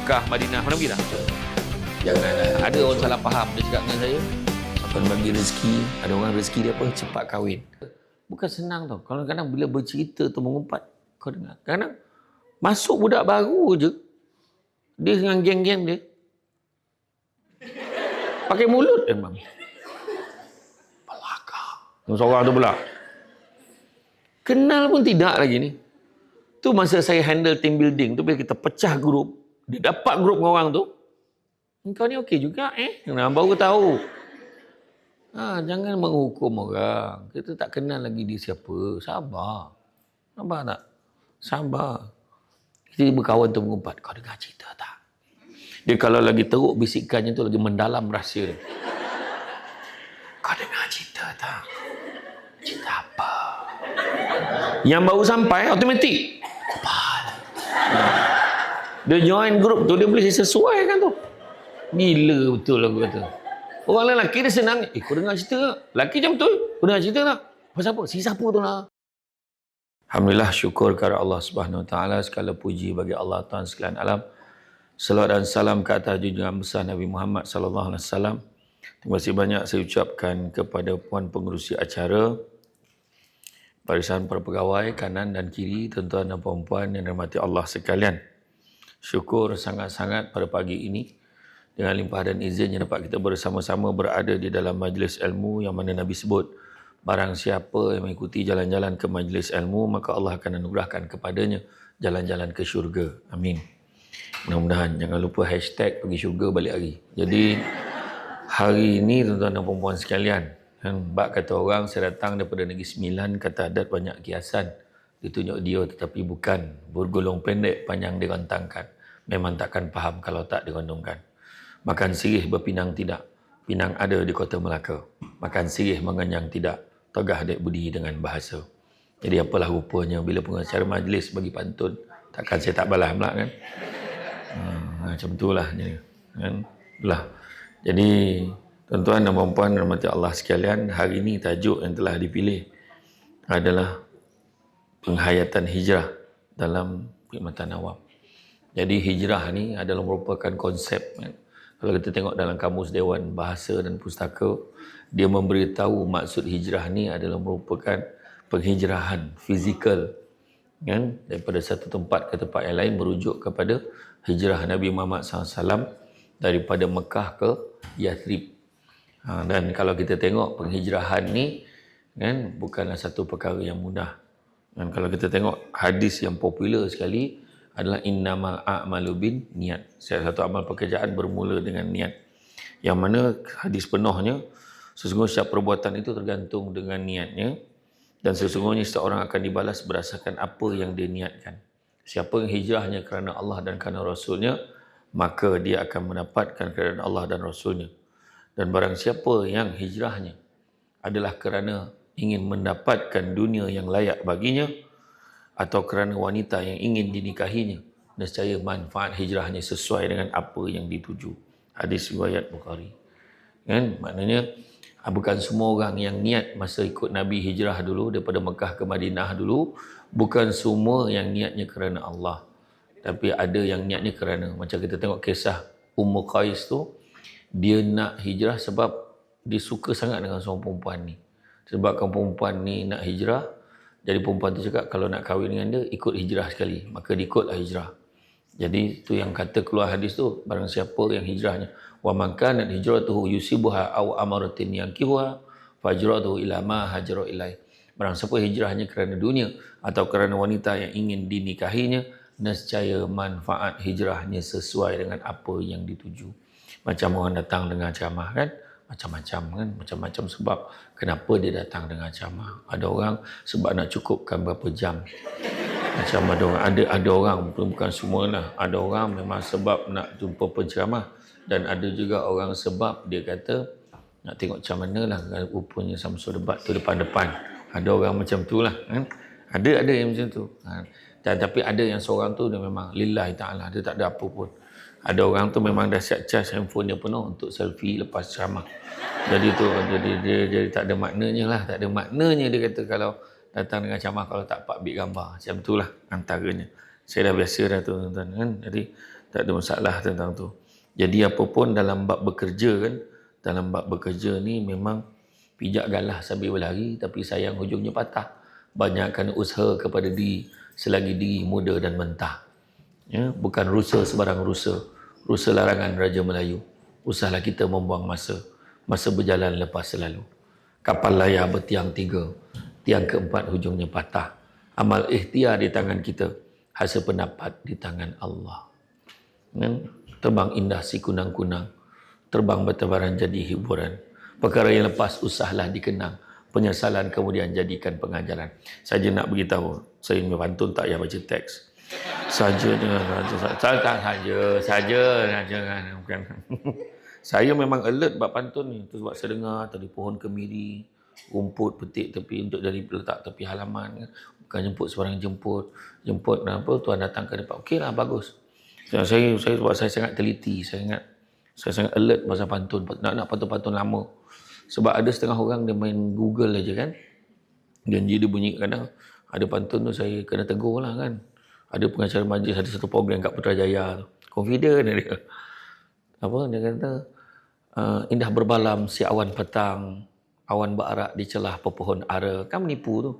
Mekah, Madinah, mana pergi tak? Janganlah. Ada orang salah faham dia cakap dengan saya. Tuan bagi rezeki, ada orang rezeki dia apa? Cepat kahwin. Bukan senang tau. Kadang-kadang bila bercerita tu mengumpat, kau dengar. Kadang masuk budak baru je, dia dengan geng-geng dia, pakai mulut memang. Pelakar. Seorang tu pula. Kenal pun tidak lagi ni. Tu masa saya handle team building tu, bila kita pecah grup, dia dapat grup dengan orang tu, engkau ni okey juga Nah, baru tahu. Jangan menghukum orang. Kita tak kenal lagi dia siapa. Sabar. Sabar tak? Sabar. Kita berkawan tu mengumpat. Kau dengar cerita tak? Dia kalau lagi teruk bisikannya tu lagi mendalam rahsia dia. Kau dengar cerita tak? Cerita apa? Yang baru sampai automatik. Dia join grup tu, dia boleh sesuaikan tu. Gila betul aku kata. Orang lelaki dia senang. Kau dengar cerita tak? Lelaki macam betul. Kau dengar cerita tak? Pasal apa? Si siapa tu lah. Alhamdulillah, syukur kepada Allah Subhanahu Wa Taala, segala puji bagi Allah Tuhan sekalian alam. Selawat dan salam ke atas junjungan besar Nabi Muhammad sallallahu alaihi wasallam. Terima kasih banyak saya ucapkan kepada puan pengerusi acara, barisan para pegawai kanan dan kiri, tuan-tuan dan puan-puan yang dirahmati Allah sekalian. Syukur sangat-sangat pada pagi ini dengan limpah dan izin yang dapat kita bersama-sama berada di dalam majlis ilmu yang mana Nabi sebut, barang siapa yang mengikuti jalan-jalan ke majlis ilmu, maka Allah akan anugerahkan kepadanya jalan-jalan ke syurga. Amin. Mudah-mudahan. Jangan lupa hashtag pergi syurga balik hari. Jadi hari ini tuan-tuan dan puan-puan sekalian, bak kata orang, saya datang daripada Negeri Sembilan, kata adat banyak kiasan. Ditunjuk dia tetapi bukan. Bergolong pendek, panjang dirantangkan. Memang takkan faham kalau tak dirondongkan. Makan sirih berpinang tidak. Pinang ada di kota Melaka. Makan sirih mengenyang tidak. Tegah dek budi dengan bahasa. Jadi apalah rupanya bila pengacara majlis bagi pantun. Takkan saya tak balas pula kan. Macam itulah. Kan? Itulah. Jadi tuan-tuan dan puan-puan rahmati Allah sekalian, hari ini tajuk yang telah dipilih adalah penghayatan hijrah dalam perkhidmatan awam. Jadi hijrah ni adalah merupakan konsep. Kalau kita tengok dalam Kamus Dewan Bahasa dan Pustaka, dia memberitahu maksud hijrah ni adalah merupakan penghijrahan fizikal, kan? Daripada satu tempat ke tempat yang lain, merujuk kepada hijrah Nabi Muhammad SAW daripada Mekah ke Yathrib. Dan kalau kita tengok penghijrahan ni, kan, bukanlah satu perkara yang mudah. Dan kalau kita tengok hadis yang popular sekali adalah innamal a'malu bin niat. Setiap satu amal pekerjaan bermula dengan niat. Yang mana hadis penuhnya, sesungguhnya setiap perbuatan itu tergantung dengan niatnya, dan sesungguhnya seseorang akan dibalas berdasarkan apa yang dia niatkan. Siapa yang hijrahnya kerana Allah dan kerana Rasulnya, maka dia akan mendapatkan kerana Allah dan Rasulnya. Dan barang siapa yang hijrahnya adalah kerana ingin mendapatkan dunia yang layak baginya, atau kerana wanita yang ingin dinikahinya, nescaya manfaat hijrahnya sesuai dengan apa yang dituju. Hadis riwayat Bukhari. Kan? Maknanya bukan semua orang yang niat masa ikut Nabi hijrah dulu daripada Mekah ke Madinah dulu, bukan semua yang niatnya kerana Allah. Tapi ada yang niatnya kerana, macam kita tengok kisah Ummu Qais tu, dia nak hijrah sebab dia suka sangat dengan seorang perempuan ni. Sebabkan perempuan ni nak hijrah, jadi perempuan tu cakap kalau nak kahwin dengan dia, ikut hijrah sekali. Maka diikutlah hijrah. Jadi tu yang kata keluar hadis tu, barang siapa yang hijrahnya, wa man kanat hijratuhu yusibuha aw amaratin yankihuha fajratuhu ila ma hajara ilai. Barang siapa hijrahnya kerana dunia atau kerana wanita yang ingin dinikahinya, nescaya manfaat hijrahnya sesuai dengan apa yang dituju. Macam orang datang dengan ceramah kan, macam-macam kan, macam-macam sebab kenapa dia datang dengan ceramah. Ada orang sebab nak cukupkan berapa jam. Macam ada orang, bukan semualah. Ada orang memang sebab nak jumpa penceramah, dan ada juga orang sebab dia kata nak tengok macam mana lah rupanya Samsul Debat tu depan-depan. Ada orang macam tu lah kan. Ada yang macam tu. Dan tapi ada yang seorang tu dia memang lillahi ta'ala, dia tak ada apa pun. Ada orang tu memang dah siap charge handphone dia penuh untuk selfie lepas ceramah. Jadi tu jadi tak ada maknanya lah, tak ada maknanya dia kata kalau datang dengan ceramah kalau tak dapat ambil gambar. Macam itulah antaranya. Saya dah biasa dah tu tuan-tuan kan. Jadi tak ada masalah tentang tu. Jadi apa pun dalam bab bekerja kan, dalam bab bekerja ni memang pijak galah sambil berlari tapi sayang hujungnya patah. Banyakkan usaha kepada diri selagi diri muda dan mentah. Ya, bukan rusa sebarang rusa. Rusa larangan Raja Melayu. Usahlah kita membuang masa. Masa berjalan lepas selalu. Kapal layar bertiang 3. Tiang keempat hujungnya patah. Amal ikhtiar di tangan kita. Hasil pendapat di tangan Allah. Dan terbang indah si kunang-kunang. Terbang bertebaran jadi hiburan. Perkara yang lepas usahlah dikenang. Penyesalan kemudian jadikan pengajaran. Saja nak beritahu. Saya punya pantun tak payah baca teks. Saja bukan. Saya memang alert bab pantun ni. Itu sebab saya dengar tadi pohon kemiri, rumput petik tepi untuk jadi letak tepi halaman. Bukan jemput sebarang jemput. Jemput kenapa tuan datang ke depan. Okeylah bagus. Saya sebab saya sangat teliti, saya sangat alert pasal pantun. Nak pantun-pantun lama. Sebab ada setengah orang dia main Google aja kan. Janji dia bunyi kadang ada pantun tu saya kena tegur lah kan. Ada pengacara majlis, ada satu program kat Putrajaya tu. Confident dia. Apa dia kata, indah berbalam si awan petang, awan berarak di celah pepohon ara. Kan menipu tu.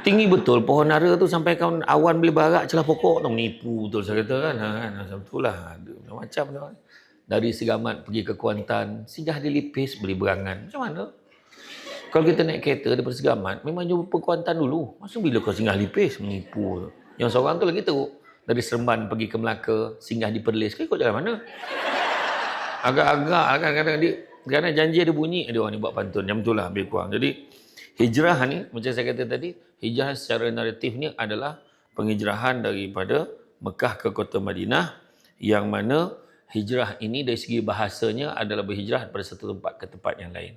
Tinggi betul pohon ara tu sampai kawan awan boleh barak celah pokok tu. Menipu betul saya kata kan. Macam itulah. Macam tu. Dari Segamat pergi ke Kuantan, singgah di Lipis beli berangan. Macam mana? Kalau kita naik kereta daripada Segamat, memang jumpa Kuantan dulu. Masa bila kau singgah Lipis? Menipu. Yang seorang tu lagi teruk. Dari Seremban pergi ke Melaka, singgah di Perlis. Kau ikut jalan mana? Agak-agak kadang-kadang dia, kerana janji ada bunyi, ada orang ni buat pantun. Yang betul lah, lebih kurang. Jadi, hijrah ni, macam saya kata tadi, hijrah secara naratif ni adalah penghijrahan daripada Mekah ke kota Madinah, yang mana hijrah ini dari segi bahasanya adalah berhijrah daripada satu tempat ke tempat yang lain.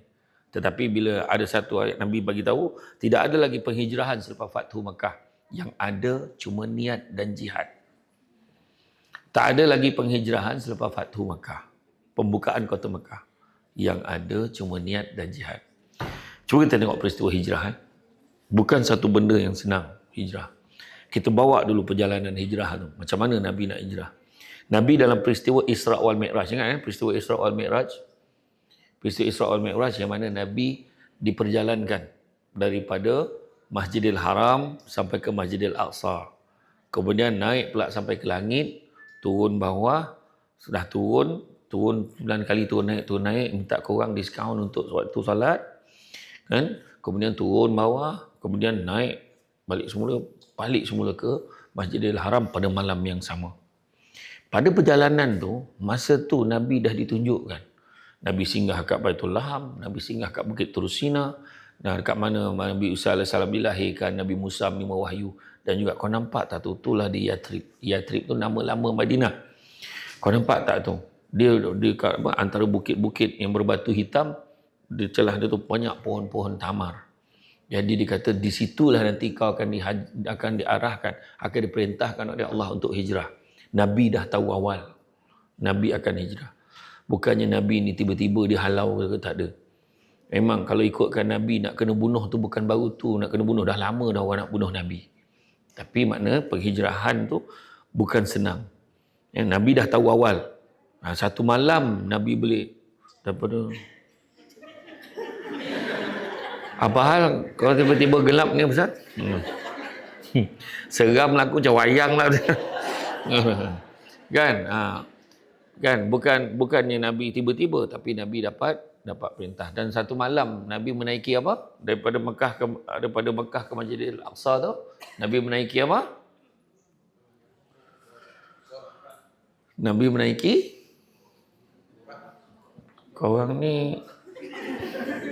Tetapi bila ada satu ayat Nabi bagi tahu, tidak ada lagi penghijrahan selepas Fathu Mekah. Yang ada cuma niat dan jihad. Tak ada lagi penghijrahan selepas Fathu Mekah. Pembukaan kota Mekah. Yang ada cuma niat dan jihad. Cuba kita tengok peristiwa hijrah. Bukan satu benda yang senang, hijrah. Kita bawa dulu perjalanan hijrah tu. Macam mana Nabi nak hijrah. Nabi dalam peristiwa Isra wal Mi'raj. Ingat peristiwa Isra wal Mi'raj? Peristiwa Isra wal Mi'raj yang mana Nabi diperjalankan daripada Masjidil Haram sampai ke Masjidil Aqsa. Kemudian naik pula sampai ke langit, turun bawah, sudah turun 9 kali turun naik, minta korang diskaun untuk waktu salat. Kan? Kemudian turun bawah, kemudian naik balik semula ke Masjidil Haram pada malam yang sama. Pada perjalanan tu, masa tu Nabi dah ditunjukkan. Nabi singgah kat Baitul Laham, Nabi singgah kat Bukit Turusina, dan dekat mana Nabi Isa AS dilahirkan, Nabi Musa menerima wahyu. Dan juga kau nampak tak tu, itulah di Yathrib. Yathrib tu nama lama Madinah. Kau nampak tak tu? Dia antara bukit-bukit yang berbatu hitam, di celah dia tu banyak pohon-pohon tamar. Jadi dia kata di situlah nanti kau akan diarahkan, akan diperintahkan oleh Allah untuk hijrah. Nabi dah tahu awal Nabi akan hijrah. Bukannya Nabi ni tiba-tiba dihalau ke, tak ada. Memang kalau ikutkan Nabi nak kena bunuh tu bukan baru tu nak kena bunuh, dah lama dah orang nak bunuh Nabi. Tapi makna penghijrahan tu bukan senang. Nabi dah tahu awal. Satu malam Nabi boleh daripada apa hal kalau tiba-tiba gelap ni Ustaz? Seram lah aku macam wayang lah. Kan? Kan bukannya Nabi tiba-tiba, tapi Nabi dapat perintah. Dan satu malam Nabi menaiki apa? Daripada Mekah ke Masjidil Aqsa tu, Nabi menaiki apa? Nabi menaiki korang ni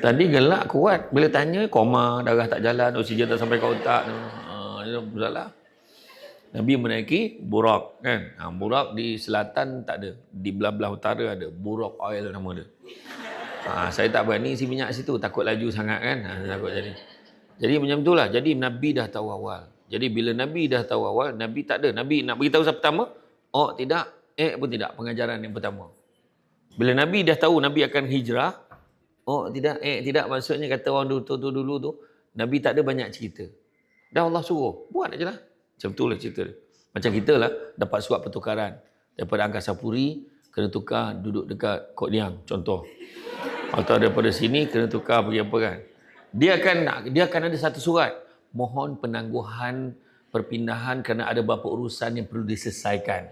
tadi gelak kuat, bila tanya koma, darah tak jalan, oksigen tak sampai ke otak. Itu masalah. Nabi menaiki Burak kan. Burak di selatan tak ada, di belah-belah utara ada. Burak Oil nama dia. Saya tak berani isi minyak situ, takut laju sangat kan. Takut jadi macam itulah. Jadi Nabi dah tahu awal. Jadi bila Nabi dah tahu awal, Nabi tak ada. Nabi nak beritahu siapa pertama? Oh tidak, pun tidak. Pengajaran yang pertama. Bila Nabi dah tahu Nabi akan hijrah, oh tidak, tidak, maksudnya kata orang dulu tu, Nabi tak ada banyak cerita. Dan Allah suruh, buat aje lah. Macam tu lah cerita dia. Macam kita lah, dapat surat pertukaran. Daripada Angkasa Puri, kena tukar duduk dekat Kok Niang, contoh. Atau daripada sini, kena tukar pergi apa kan. Dia akan ada satu surat. Mohon penangguhan perpindahan kerana ada beberapa urusan yang perlu diselesaikan.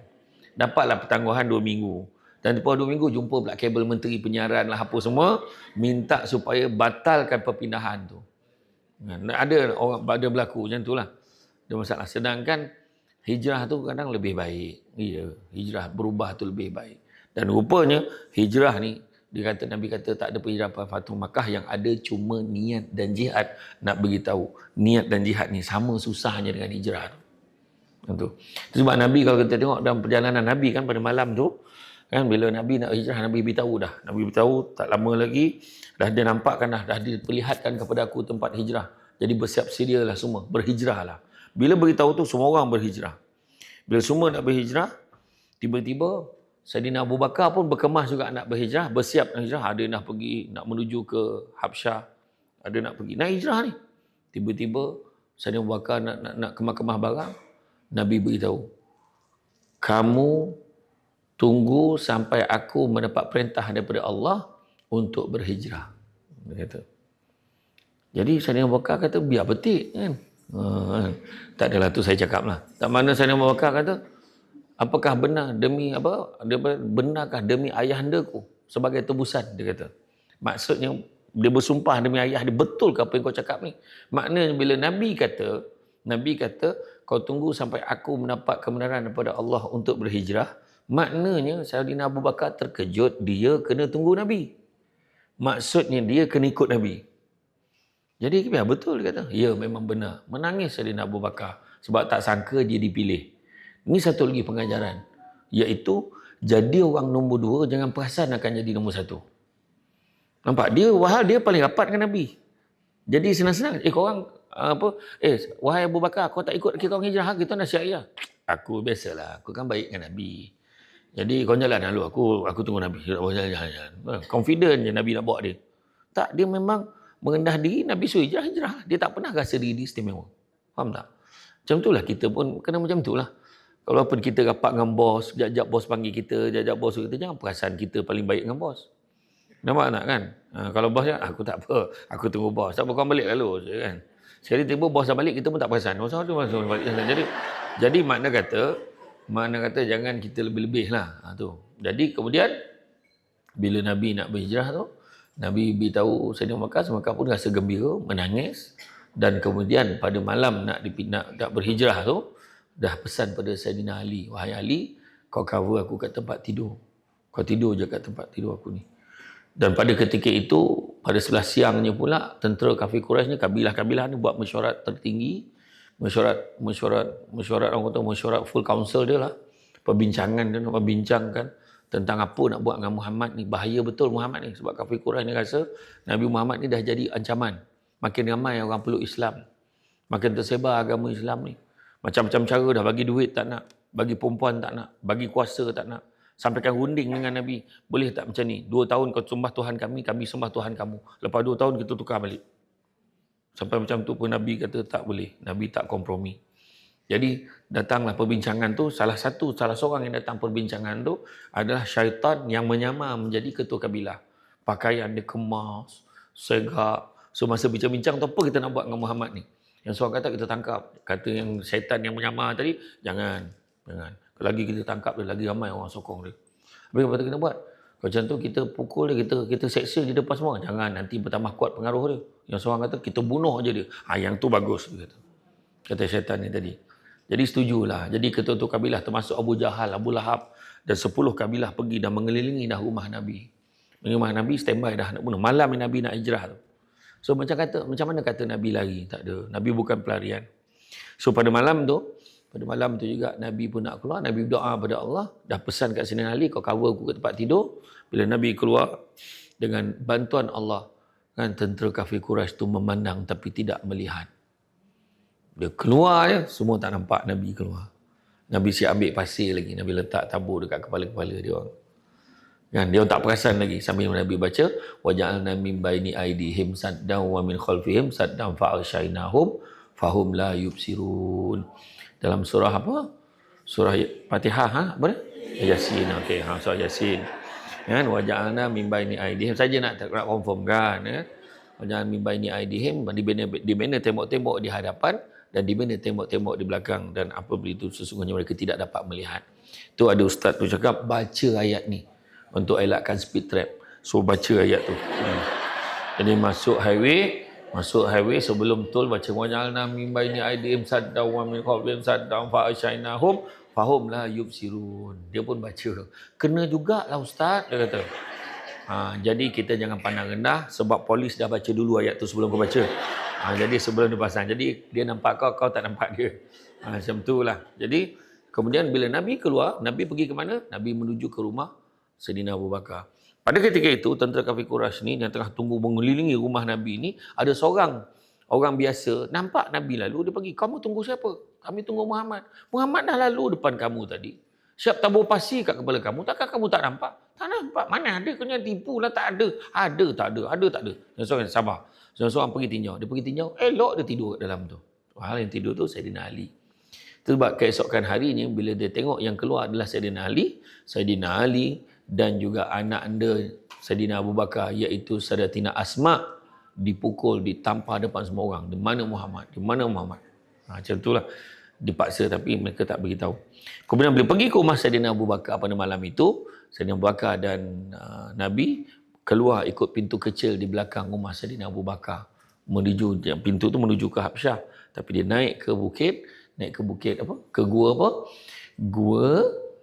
Dapatlah pertangguhan 2 minggu. Dan lepas 2 minggu jumpa pula kabel menteri penyiaran lah apa semua. Minta supaya batalkan perpindahan tu. Ada orang ada berlaku macam tu lah. Ada masalah. Sedangkan hijrah tu kadang lebih baik. Ya, hijrah berubah tu lebih baik. Dan rupanya hijrah ni, Nabi kata tak ada penghijrahan Fatu Makkah, yang ada cuma niat dan jihad. Nak beritahu, niat dan jihad ni sama susahnya dengan hijrah tu. Itu sebab Nabi, kalau kita tengok dalam perjalanan Nabi kan pada malam tu, kan bila Nabi nak hijrah, Nabi beritahu dah. Nabi beritahu tak lama lagi dah dia nampakkan dah diperlihatkan kepada aku tempat hijrah. Jadi bersiap sedialah semua, berhijrahlah. Bila beritahu tu semua orang berhijrah. Bila semua nak berhijrah, tiba-tiba Saidina Abu Bakar pun berkemas juga nak berhijrah, bersiap nak hijrah. Ada nak pergi, nak menuju ke Habsyah. Ada nak pergi, nak hijrah ni. Tiba-tiba Saidina Abu Bakar nak kemah-kemah barang. Nabi beritahu, kamu tunggu sampai aku mendapat perintah daripada Allah untuk berhijrah. Dia kata. Jadi Saidina Abu Bakar kata, biar betik kan. Tak adalah tu saya cakap lah. Tak mana Saidina Abu Bakar kata, apakah benar demi apa? Benarkah demi ayahandaku sebagai tebusan, dia kata. Maksudnya dia bersumpah demi ayah dia, betul ke apa yang kau cakap ni? Maknanya bila Nabi kata kau tunggu sampai aku mendapat kebenaran daripada Allah untuk berhijrah, maknanya Saidina Abu Bakar terkejut, dia kena tunggu Nabi. Maksudnya dia kena ikut Nabi. Jadi ya betul dia kata. Ya memang benar. Menangis Saidina Abu Bakar sebab tak sangka dia dipilih. Ini satu lagi pengajaran, iaitu jadi orang nombor 2 jangan perasan akan jadi nombor 1. Nampak? Dia paling rapat dengan Nabi. Jadi senang-senang. Korang wahai Abu Bakar, kau tak ikut kita orang hijrah, kita nak syariah. Aku biasalah, aku kan baik dengan Nabi. Jadi kau jalan dulu, aku tunggu Nabi. Jalan. Confident je Nabi nak bawa dia. Tak, dia memang merendah diri. Nabi suruh hijrah. Dia tak pernah rasa diri istimewa. Faham tak? Macam itulah kita pun kena macam itulah. Kalaupun kita rapat dengan bos, jap-jap bos panggil kita, jap-jap bos kita, jangan perasan kita paling baik dengan bos. Nampak tak kan? Kalau bos cakap, aku tak apa, aku tunggu bos. Tak apa, kau balik lalu. Kan? Sekali tiba bos dah balik, kita pun tak perasan. Jadi makna kata jangan kita lebih-lebih lah. Tu. Jadi kemudian, bila Nabi nak berhijrah tu, Nabi beritahu Saidina Abu Bakar, maka pun rasa gembira, menangis. Dan kemudian pada malam nak berhijrah tu, dah pesan pada Saidina Ali, wahai Ali, kau cover aku kat tempat tidur. Kau tidur je kat tempat tidur aku ni. Dan pada ketika itu, pada sebelah siangnya pula, tentera kafir Quraisy ni, kabilah-kabilah ni buat mesyuarat tertinggi, mesyuarat orang kata mesyuarat full council dia lah, perbincangan dia nak membincangkan tentang apa nak buat dengan Muhammad ni. Bahaya betul Muhammad ni, sebab kafir Quraisy ni rasa Nabi Muhammad ni dah jadi ancaman. Makin ramai orang peluk Islam, makin tersebar agama Islam ni. Macam-macam cara dah, bagi duit tak nak, bagi perempuan tak nak, bagi kuasa tak nak. Sampaikan runding dengan Nabi, boleh tak macam ni? 2 tahun kau sembah Tuhan kami sembah Tuhan kamu. Lepas 2 tahun kita tukar balik. Sampai macam tu pun Nabi kata tak boleh. Nabi tak kompromi. Jadi datanglah perbincangan tu, salah seorang yang datang perbincangan tu adalah syaitan yang menyamar menjadi ketua kabilah. Pakaian dia kemas, segak. So masa bincang-bincang tu, apa kita nak buat dengan Muhammad ni? Yang seorang kata kita tangkap. Kata yang syaitan yang menyamar tadi, jangan. Lagi kita tangkap dia, lagi ramai orang sokong dia. Habis apa kita buat? Kalau macam tu kita pukul dia, kita seksa di depan semua. Jangan, nanti bertambah kuat pengaruh dia. Yang seorang kata kita bunuh aja dia. Yang tu bagus, dia kata. Kata syaitan ni tadi. Jadi setujulah. Jadi ketua-ketua kabilah termasuk Abu Jahal, Abu Lahab dan 10 kabilah pergi dan mengelilingi dah rumah Nabi. Rumah Nabi standby dah nak bunuh. Malam ni Nabi nak hijrah tu. So macam mana kata Nabi lari? Tak ada. Nabi bukan pelarian. So pada malam tu juga Nabi pun nak keluar. Nabi berdoa pada Allah. Dah pesan kat Saidina Ali, kau cover aku kat tempat tidur. Bila Nabi keluar, dengan bantuan Allah, kan, tentera kafir Quraisy tu memandang tapi tidak melihat. Dia keluar je, semua tak nampak Nabi keluar. Nabi siap ambil pasir lagi. Nabi letak tabur dekat kepala-kepala dia orang. Kan dia tak perasan lagi sambil Nabi baca waja'alna min baini aidihim saddan wa min khalfihim saddan fa'aghshaynahum fahum la yubsirun. Dalam surah apa? Surah Fatihah apa dia? Yasin. Okey, surah Yasin. Kan waja'alna min baini aidihim saja nak confirmkan ya. Waja'alna min baini aidihim di mana tembok-tembok di hadapan dan di mana tembok-tembok di belakang dan apabila itu sesungguhnya mereka tidak dapat melihat. Tu ada ustaz tu cakap baca ayat ni untuk elakkan speed trap. So baca ayat tu. Jadi masuk highway sebelum tol baca waja'alna min baini aidihim saddan wa min khalfihim saddan fa'aghshaynahum fahum la yubsirun. Dia pun baca. Kena jugalah ustaz dia kata. Jadi kita jangan pandang rendah sebab polis dah baca dulu ayat tu sebelum kau baca. Jadi sebelum dia pasang. Jadi dia nampak kau tak nampak dia. Macam tu lah. Jadi kemudian bila Nabi keluar, Nabi pergi ke mana? Nabi menuju ke rumah Sayyidina Abu Bakar. Pada ketika itu, tentera kafir Quraisy ni yang tengah tunggu mengelilingi rumah Nabi ni, ada seorang orang biasa nampak Nabi lalu, dia pergi, kamu tunggu siapa? Kami tunggu Muhammad. Muhammad dah lalu depan kamu tadi. Siap tabur pasir kat kepala kamu, takkan kamu tak nampak? Tak nampak. Mana ada, kena tipu lah, tak ada. Ada, tak ada. Yang seorang sabar. Seorang pergi tinjau. Dia pergi tinjau, elok dia tidur kat dalam tu. Hal yang tidur tu Sayyidina Ali. Sebab keesokan harinya bila dia tengok yang keluar adalah Sayyidina Ali dan juga anak anda Sayyidina Abu Bakar iaitu Sayyidatina Asma dipukul, ditampar depan semua orang. Di mana Muhammad? Macam itulah. Dipaksa tapi mereka tak beritahu. Kemudian bila pergi ke rumah Sayyidina Abu Bakar pada malam itu, Sayyidina Abu Bakar dan Nabi keluar ikut pintu kecil di belakang rumah Sayyidina Abu Bakar. Pintu tu menuju ke Habsyah. Tapi dia naik ke bukit apa? Ke gua apa?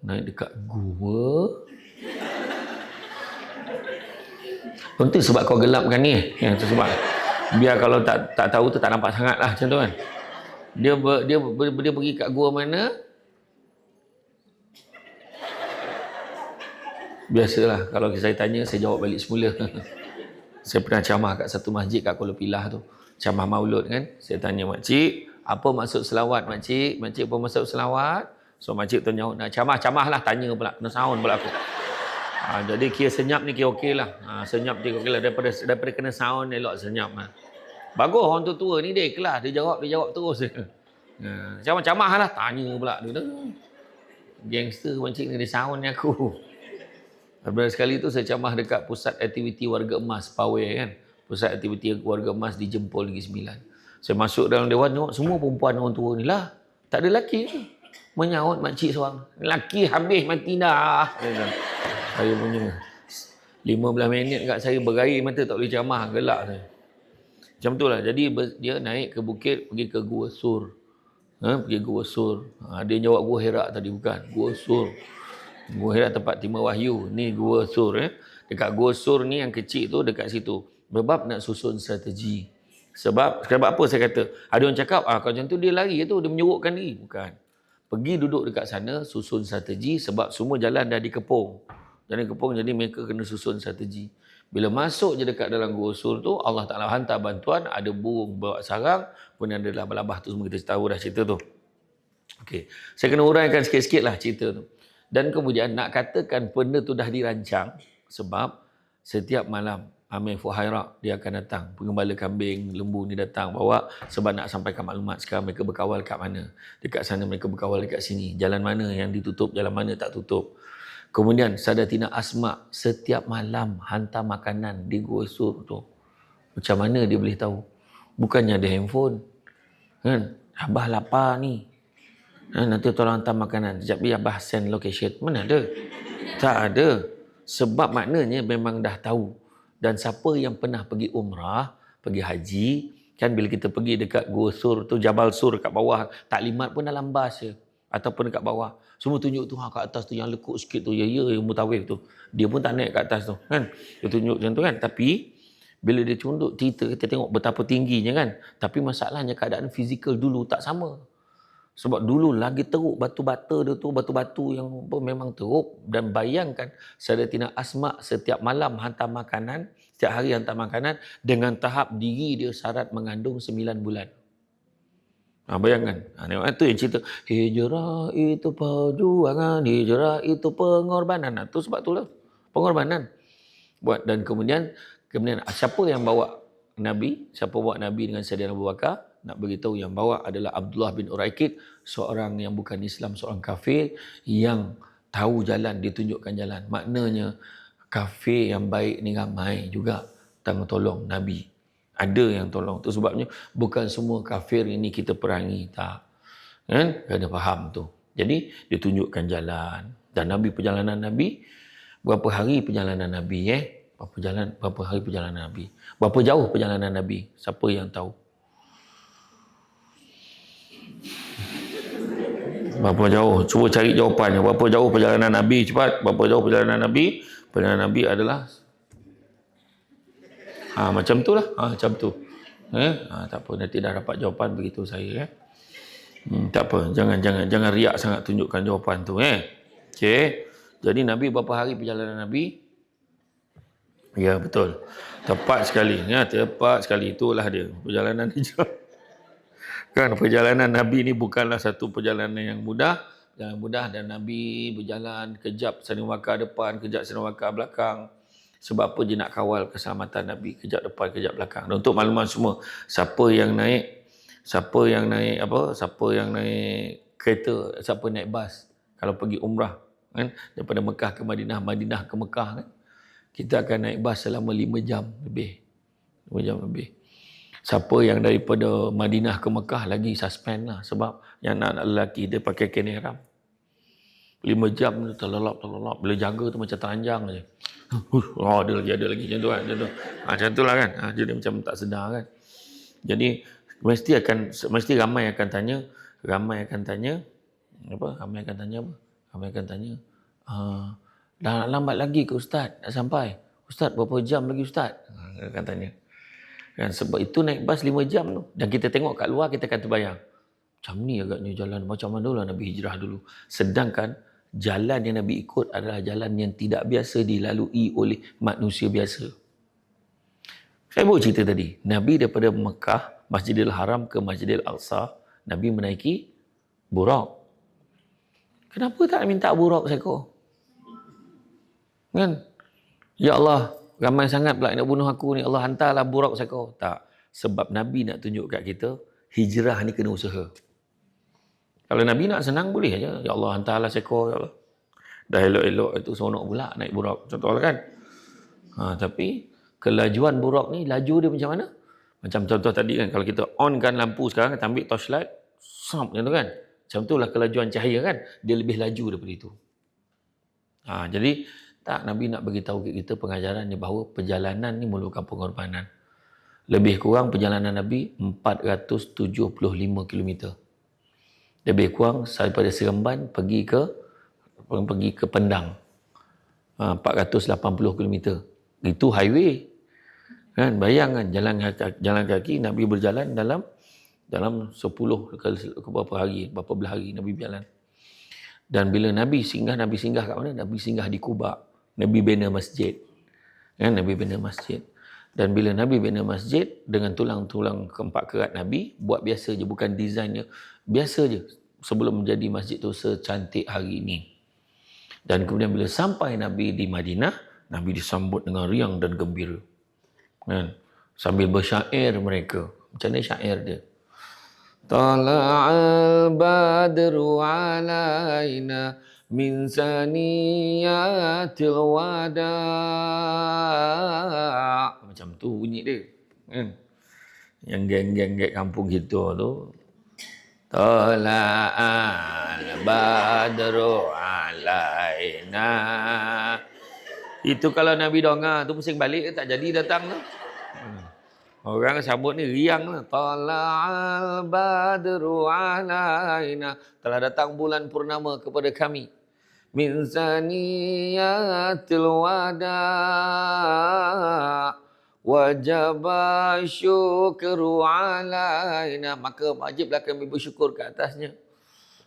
Naik dekat gua. Tentu sebab kau gelapkan ni. Yang tu sebab. Biar kalau tak tahu tu tak nampak sangat lah macam tu kan. Dia pergi kat gua mana? Biasalah kalau saya tanya saya jawab balik semula. Saya pernah ceramah kat satu masjid kat Kuala Pilah tu. Ceramah Maulud kan. Saya tanya makcik, apa maksud selawat makcik? Makcik apa maksud selawat? So makcik tu jawab, nak ceramah lah, tanya pula, kena sound pula aku. Jadi kira senyap ni kira okey lah. Senyap ni okey lah, daripada kena sound elok senyap lah. Bagus orang tua ni dia ikhlas, dia jawab terus. Ceramah lah, tanya pula dia. Gangster makcik ni dia sound ni aku. Beberapa sekali tu saya ceramah dekat pusat aktiviti warga emas Pawai kan. Pusat aktiviti warga emas di Jempol Negeri Sembilan. Saya masuk dalam dewan tengok semua perempuan orang tua ni lah. Tak ada lelaki tu. Menyahut makcik seorang. Lelaki habis mati dah. Saya punya 15 minit kat saya berair mata tak boleh ceramah. Gelak saya. Macam tu lah. Jadi dia naik ke bukit pergi ke Gua Sur. Pergi Gua Sur. Dia jawab Gua Hira tadi bukan. Gua Sur. Gua Hira tempat timur wahyu. Ni Gua Sur. Dekat Gua Sur ni yang kecil tu dekat situ. Berbab nak susun strategi. Sebab apa saya kata? Ada orang cakap, kalau macam tu dia lari tu, dia menyurutkan diri. Bukan. Pergi duduk dekat sana, susun strategi sebab semua jalan dah dikepung. Jadi kepung, jadi mereka kena susun strategi. Bila masuk je dekat dalam Gua Sur tu, Allah Ta'ala hantar bantuan, ada burung bawa sarang, pun ada labah-labah tu semua kita tahu dah cerita tu. Okey. Saya kena uraikan sikit-sikit lah cerita tu. Dan kemudian nak katakan benda tu dah dirancang sebab setiap malam Amir Fuhairah dia akan datang. Pengembala kambing, lembu ni datang bawa sebab nak sampaikan maklumat sekarang mereka berkawal kat mana. Dekat sana mereka berkawal dekat sini. Jalan mana yang ditutup, jalan mana tak tutup. Kemudian Sayyidatina Asma setiap malam hantar makanan di Gua Sur tu. Macam mana dia boleh tahu? Bukannya ada handphone. Kan? Abah lapar ni. Nanti tolong hantar makanan. Sekejap biar Abah send location. Mana ada? Tak ada. Sebab maknanya memang dah tahu. Dan siapa yang pernah pergi umrah, pergi haji, kan bila kita pergi dekat Gua Sur tu, Jabal Sur kat bawah, taklimat pun dalam bas je. Ataupun dekat bawah. Semua tunjuk tu, kat atas tu yang lekuk sikit tu, yang mutawif tu. Dia pun tak naik kat atas tu, kan. Dia tunjuk macam tu kan. Tapi, bila dia tunduk cerita, kita tengok betapa tingginya kan. Tapi masalahnya keadaan fizikal dulu tak sama. Sebab dulu lagi teruk batu-bata dia tu, batu-batu yang memang teruk. Dan bayangkan Sayyidatina Asma setiap malam hantar makanan, setiap hari hantar makanan dengan tahap diri dia syarat mengandung 9 bulan. Bayangkan. Itu yang cerita. Hijrah itu perjuangan, hijrah itu pengorbanan. Itu sebab itulah. Pengorbanan. Dan kemudian siapa yang bawa Nabi? Siapa bawa Nabi dengan Sayyidina Abu Bakar? Nak beritahu yang bawa adalah Abdullah bin Uraikid, seorang yang bukan Islam, seorang kafir yang tahu jalan, ditunjukkan jalan. Maknanya kafir yang baik ni ramai juga tolong Nabi. Ada yang tolong. Tu sebabnya bukan semua kafir ini kita perangi, tak. Kan? Kena faham tu. Jadi ditunjukkan jalan. Dan perjalanan Nabi, berapa hari perjalanan Nabi berapa hari perjalanan Nabi? Berapa jauh perjalanan Nabi? Siapa yang tahu? Berapa jauh? Cuba cari jawapannya. Berapa jauh perjalanan Nabi? Cepat. Berapa jauh perjalanan Nabi? Perjalanan Nabi adalah macam tu lah. Macam tu. Tak apa. Nanti dah dapat jawapan begitu saya. Tak apa. Jangan riak sangat tunjukkan jawapan tu. Okey. Jadi Nabi berapa hari perjalanan Nabi? Ya, betul. Tepat sekali. Ya, tepat sekali. Itulah dia. Perjalanan hijrah. Kan perjalanan Nabi ni bukanlah satu perjalanan yang mudah. Yang mudah, dan Nabi berjalan kejap Sayyidina Abu Bakar depan, kejap Sayyidina Abu Bakar belakang. Sebab apa? Dia nak kawal keselamatan Nabi. Kejap depan, kejap belakang. Dan untuk makluman semua, siapa yang naik kereta, siapa naik bas kalau pergi umrah, kan, daripada Mekah ke Madinah, Madinah ke Mekah, kan, kita akan naik bas selama 5 jam lebih. 5 jam lebih. Siapa yang daripada Madinah ke Mekah lagi suspend lah, sebab yang anak lelaki dia pakai kain ihram. 5 jam tu terlelap. Bila jaga tu macam teranjang je. Ada lagi macam tu kan. Macam tu lah kan. Jadi macam tak sedar kan. Jadi mesti ramai akan tanya dah lambat lagi ke Ustaz nak sampai. Ustaz berapa jam lagi Ustaz? Akan tanya. Kan, sebab itu naik bas 5 jam tu. Dan kita tengok kat luar, kita akan terbayang. Macam ni agaknya jalan. Macam mana lah Nabi hijrah dulu. Sedangkan jalan yang Nabi ikut adalah jalan yang tidak biasa dilalui oleh manusia biasa. Saya bawa cerita tadi. Nabi daripada Mekah, Masjidil Haram ke Masjidil Aqsa, Nabi menaiki burak. Kenapa tak minta burak seekor? Kan? Ya Allah, ramai sangat pula nak bunuh aku ni. Allah hantarlah burak seekor. Tak. Sebab Nabi nak tunjuk kat kita, hijrah ni kena usaha. Kalau Nabi nak senang boleh aja. Ya Allah, hantarlah seekor. Ya Allah. Dah elok-elok itu seronok pula naik burak. Contohlah kan. Tapi kelajuan burak ni, laju dia macam mana? Macam contoh tadi kan, kalau kita onkan lampu sekarang, kita ambil torchlight, macam tu kan. Macam tu lah kelajuan cahaya kan. Dia lebih laju daripada itu. Jadi, tak, Nabi nak beritahu kita pengajaran ni bahawa perjalanan ni memerlukan pengorbanan. Lebih kurang perjalanan Nabi 475 km. Lebih kurang daripada Seremban pergi ke Pendang. 480 km. Itu highway. Kan, bayangkan jalan kaki Nabi berjalan dalam 10 ke berapa belah hari Nabi berjalan. Dan bila Nabi singgah kat mana? Nabi singgah di Quba. Nabi bina masjid. Kan, Nabi bina masjid. Dan bila Nabi bina masjid dengan tulang-tulang keempat kerat Nabi, buat biasa je, bukan desainnya. Biasa je sebelum menjadi masjid tu secantik hari ini. Dan kemudian bila sampai Nabi di Madinah, Nabi disambut dengan riang dan gembira. Kan? Sambil bersyair mereka. Macam mana syair dia? Tala'al badru alaina min saniyatil wada'. Macam tu bunyi dia. Kan? Yang geng-geng kat kampung kita tu. Tala'al badru alaina. Itu kalau Nabi dongah tu pusing balik tak jadi datang tu. Orang sambut ni riang lah. Tala'al badru alaina. Telah datang bulan purnama kepada kami. Min saniyatil wada' wajaba syukru alaina. Maka wajiblah kami bersyukur ke atasnya.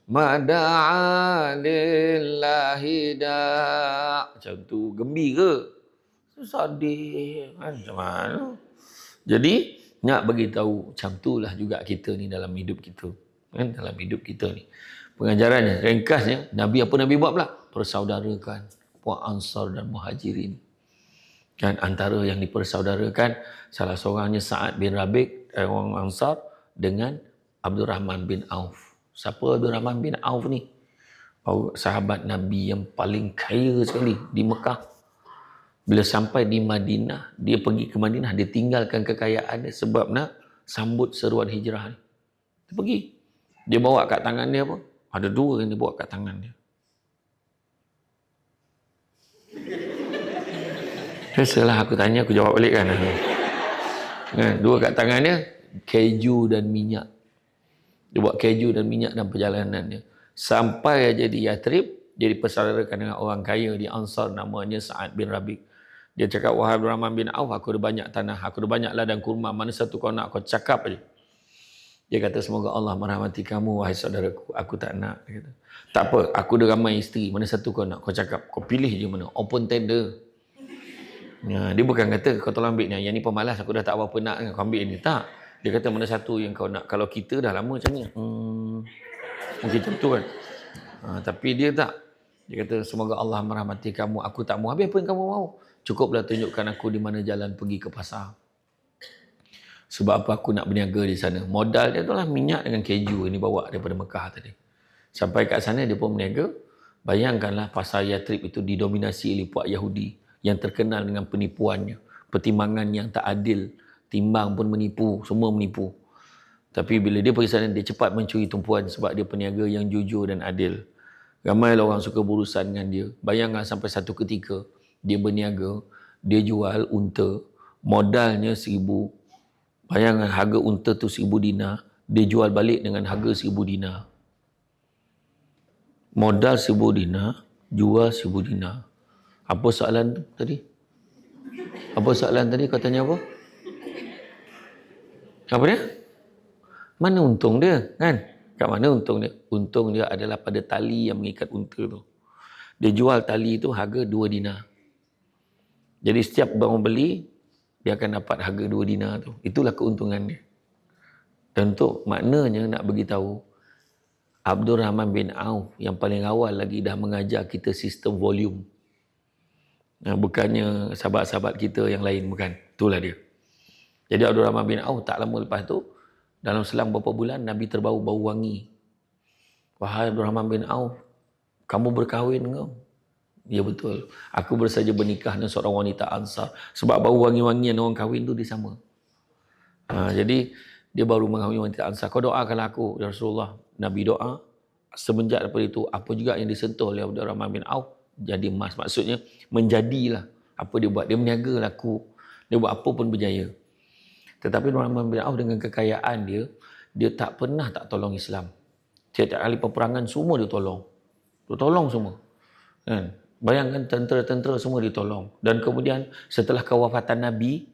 Mada'a lillahi da'. Macam tu, gembira. Sedih kan, macam mana? Jadi nak bagi tahu macam itulah juga kita ni dalam hidup kita. Kan, dalam hidup kita ni. Pengajarannya, ringkasnya, Nabi apa Nabi buat pula? Persaudarakan. puak Ansar dan Muhajirin. Kan antara yang dipersaudarakan salah seorangnya Sa'ad bin Rabiq orang Ansar dengan Abdul Rahman bin Auf. Siapa Abdul Rahman bin Auf ni? Sahabat Nabi yang paling kaya sekali di Mekah. Bila sampai di Madinah, dia pergi ke Madinah, dia tinggalkan kekayaan dia sebab nak sambut seruan hijrah ni. Dia pergi. Dia bawa kat tangan dia apa? Ada 2 yang dia bawa kat tangan dia. Biasalah aku tanya, aku jawab balik kan. 2 kat tangan dia, keju dan minyak. Dia buat keju dan minyak dalam perjalanan dia. Sampai aja di Yathrib, dia dipersaudarakan dengan orang kaya di Ansar namanya Sa'ad bin Rabiq. Dia cakap, wahai Abdul Rahman bin Auf, aku ada banyak tanah, aku ada banyak ladang kurma, mana satu kau nak, kau cakap aja. Dia kata, semoga Allah merahmati kamu, wahai saudaraku, aku tak nak. Dia kata, tak apa, aku ada ramai isteri, mana satu kau nak, kau cakap, kau pilih je mana, open tender. Ya, dia bukan kata, kau tolong ambil ni, yang ni pemalas, aku dah tak apa-apa nak, kau ambil ni, tak. Dia kata, mana satu yang kau nak, kalau kita dah lama macam ni, mungkin macam tu kan. Tapi dia tak. Dia kata, semoga Allah merahmati kamu, aku tak mau, habis apa yang kamu mau? Cukuplah tunjukkan aku di mana jalan pergi ke pasar. Sebab apa aku nak berniaga di sana. Modal dia itulah minyak dengan keju ini bawa daripada Mekah tadi. Sampai kat sana dia pun berniaga. Bayangkanlah pasar Yathrib itu didominasi oleh puak Yahudi yang terkenal dengan penipuannya. Pertimbangan yang tak adil. Timbang pun menipu. Semua menipu. Tapi bila dia pergi sana, dia cepat mencuri tumpuan sebab dia peniaga yang jujur dan adil. Ramai orang suka berurusan dengan dia. Bayangkan sampai satu ketika dia berniaga, dia jual unta, modalnya 1,000. Bayangkan harga unta tu 1,000 dinar, dia jual balik dengan harga 1,000 dinar. Modal 1,000 dinar, jual 1,000 dinar. Apa soalan tu tadi? Apa soalan tadi? Kau tanya apa? Apa dia? Mana untung dia? Kan? Kat mana untung dia? Untung dia adalah pada tali yang mengikat unta tu. Dia jual tali tu harga 2 dinar. Jadi setiap orang beli, dia akan dapat harga 2 dinar tu. Itulah keuntungan dia. Dan untuk maknanya nak beritahu, Abdul Rahman bin Auf yang paling awal lagi dah mengajar kita sistem volume. Bukannya sahabat-sahabat kita yang lain, bukan. Itulah dia. Jadi Abdul Rahman bin Auf tak lama lepas tu, dalam selang beberapa bulan, Nabi terbau bau wangi. Wahai Abdul Rahman bin Auf, kamu berkahwin ke? Ya betul. Aku baru saja bernikah dengan seorang wanita Ansar. Sebab bau wangi-wangian orang kahwin tu dia sama. Jadi dia baru mengahwini wanita Ansar. Kau doakanlah aku, ya Rasulullah. Nabi doa. Semenjak daripada itu, apa juga yang disentuh oleh Abdul Rahman bin Auf jadi emas. Maksudnya menjadilah apa dia buat. Dia berniaga laku. Dia buat apa pun berjaya. Tetapi Abdul Rahman bin Auf dengan kekayaan dia, dia tak pernah tak tolong Islam. Tiap-tiap kali peperangan semua dia tolong. Dia tolong semua. Kan? Bayangkan tentera-tentera semua ditolong. Dan kemudian setelah kewafatan Nabi,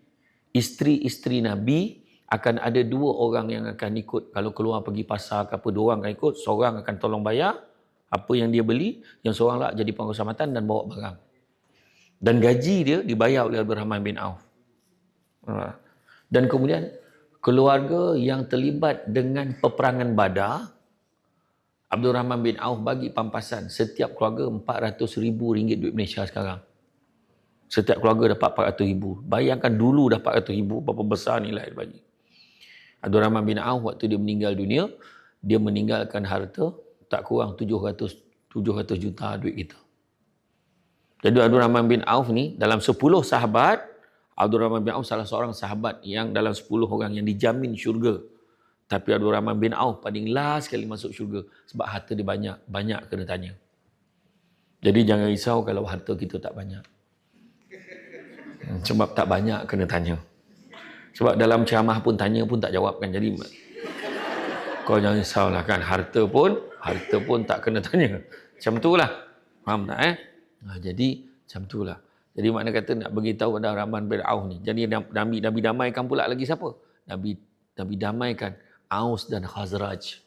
isteri-isteri Nabi akan ada 2 orang yang akan ikut. Kalau keluar pergi pasar ke apa, 2 orang akan ikut. Seorang akan tolong bayar apa yang dia beli. Yang seorang lah jadi pengusahamatan dan bawa barang. Dan gaji dia dibayar oleh Abdul Rahman bin Auf. Dan kemudian keluarga yang terlibat dengan peperangan Badar, Abdul Rahman bin Auf bagi pampasan setiap keluarga RM400,000 duit Malaysia sekarang. Setiap keluarga dapat RM400,000. Bayangkan dulu dah RM400,000, berapa besar nilai dia bagi. Abdul Rahman bin Auf waktu dia meninggal dunia, dia meninggalkan harta tak kurang 700 juta duit kita. Jadi Abdul Rahman bin Auf ni dalam 10 sahabat, Abdul Rahman bin Auf salah seorang sahabat yang dalam 10 orang yang dijamin syurga. Tapi Abdul Rahman bin Auf paling last sekali masuk syurga. Sebab harta dia banyak. Banyak kena tanya. Jadi jangan risau kalau harta kita tak banyak. Sebab tak banyak kena tanya. Sebab dalam ceramah pun tanya pun tak jawab kan. Jadi kau jangan risaulah kan. Harta pun tak kena tanya. Macam tu lah. Faham tak jadi macam tu lah. Jadi makna kata nak beritahu pada Rahman bin Auf ni. Jadi Nabi damaikan pula lagi siapa? Nabi damaikan Aus dan Khazraj.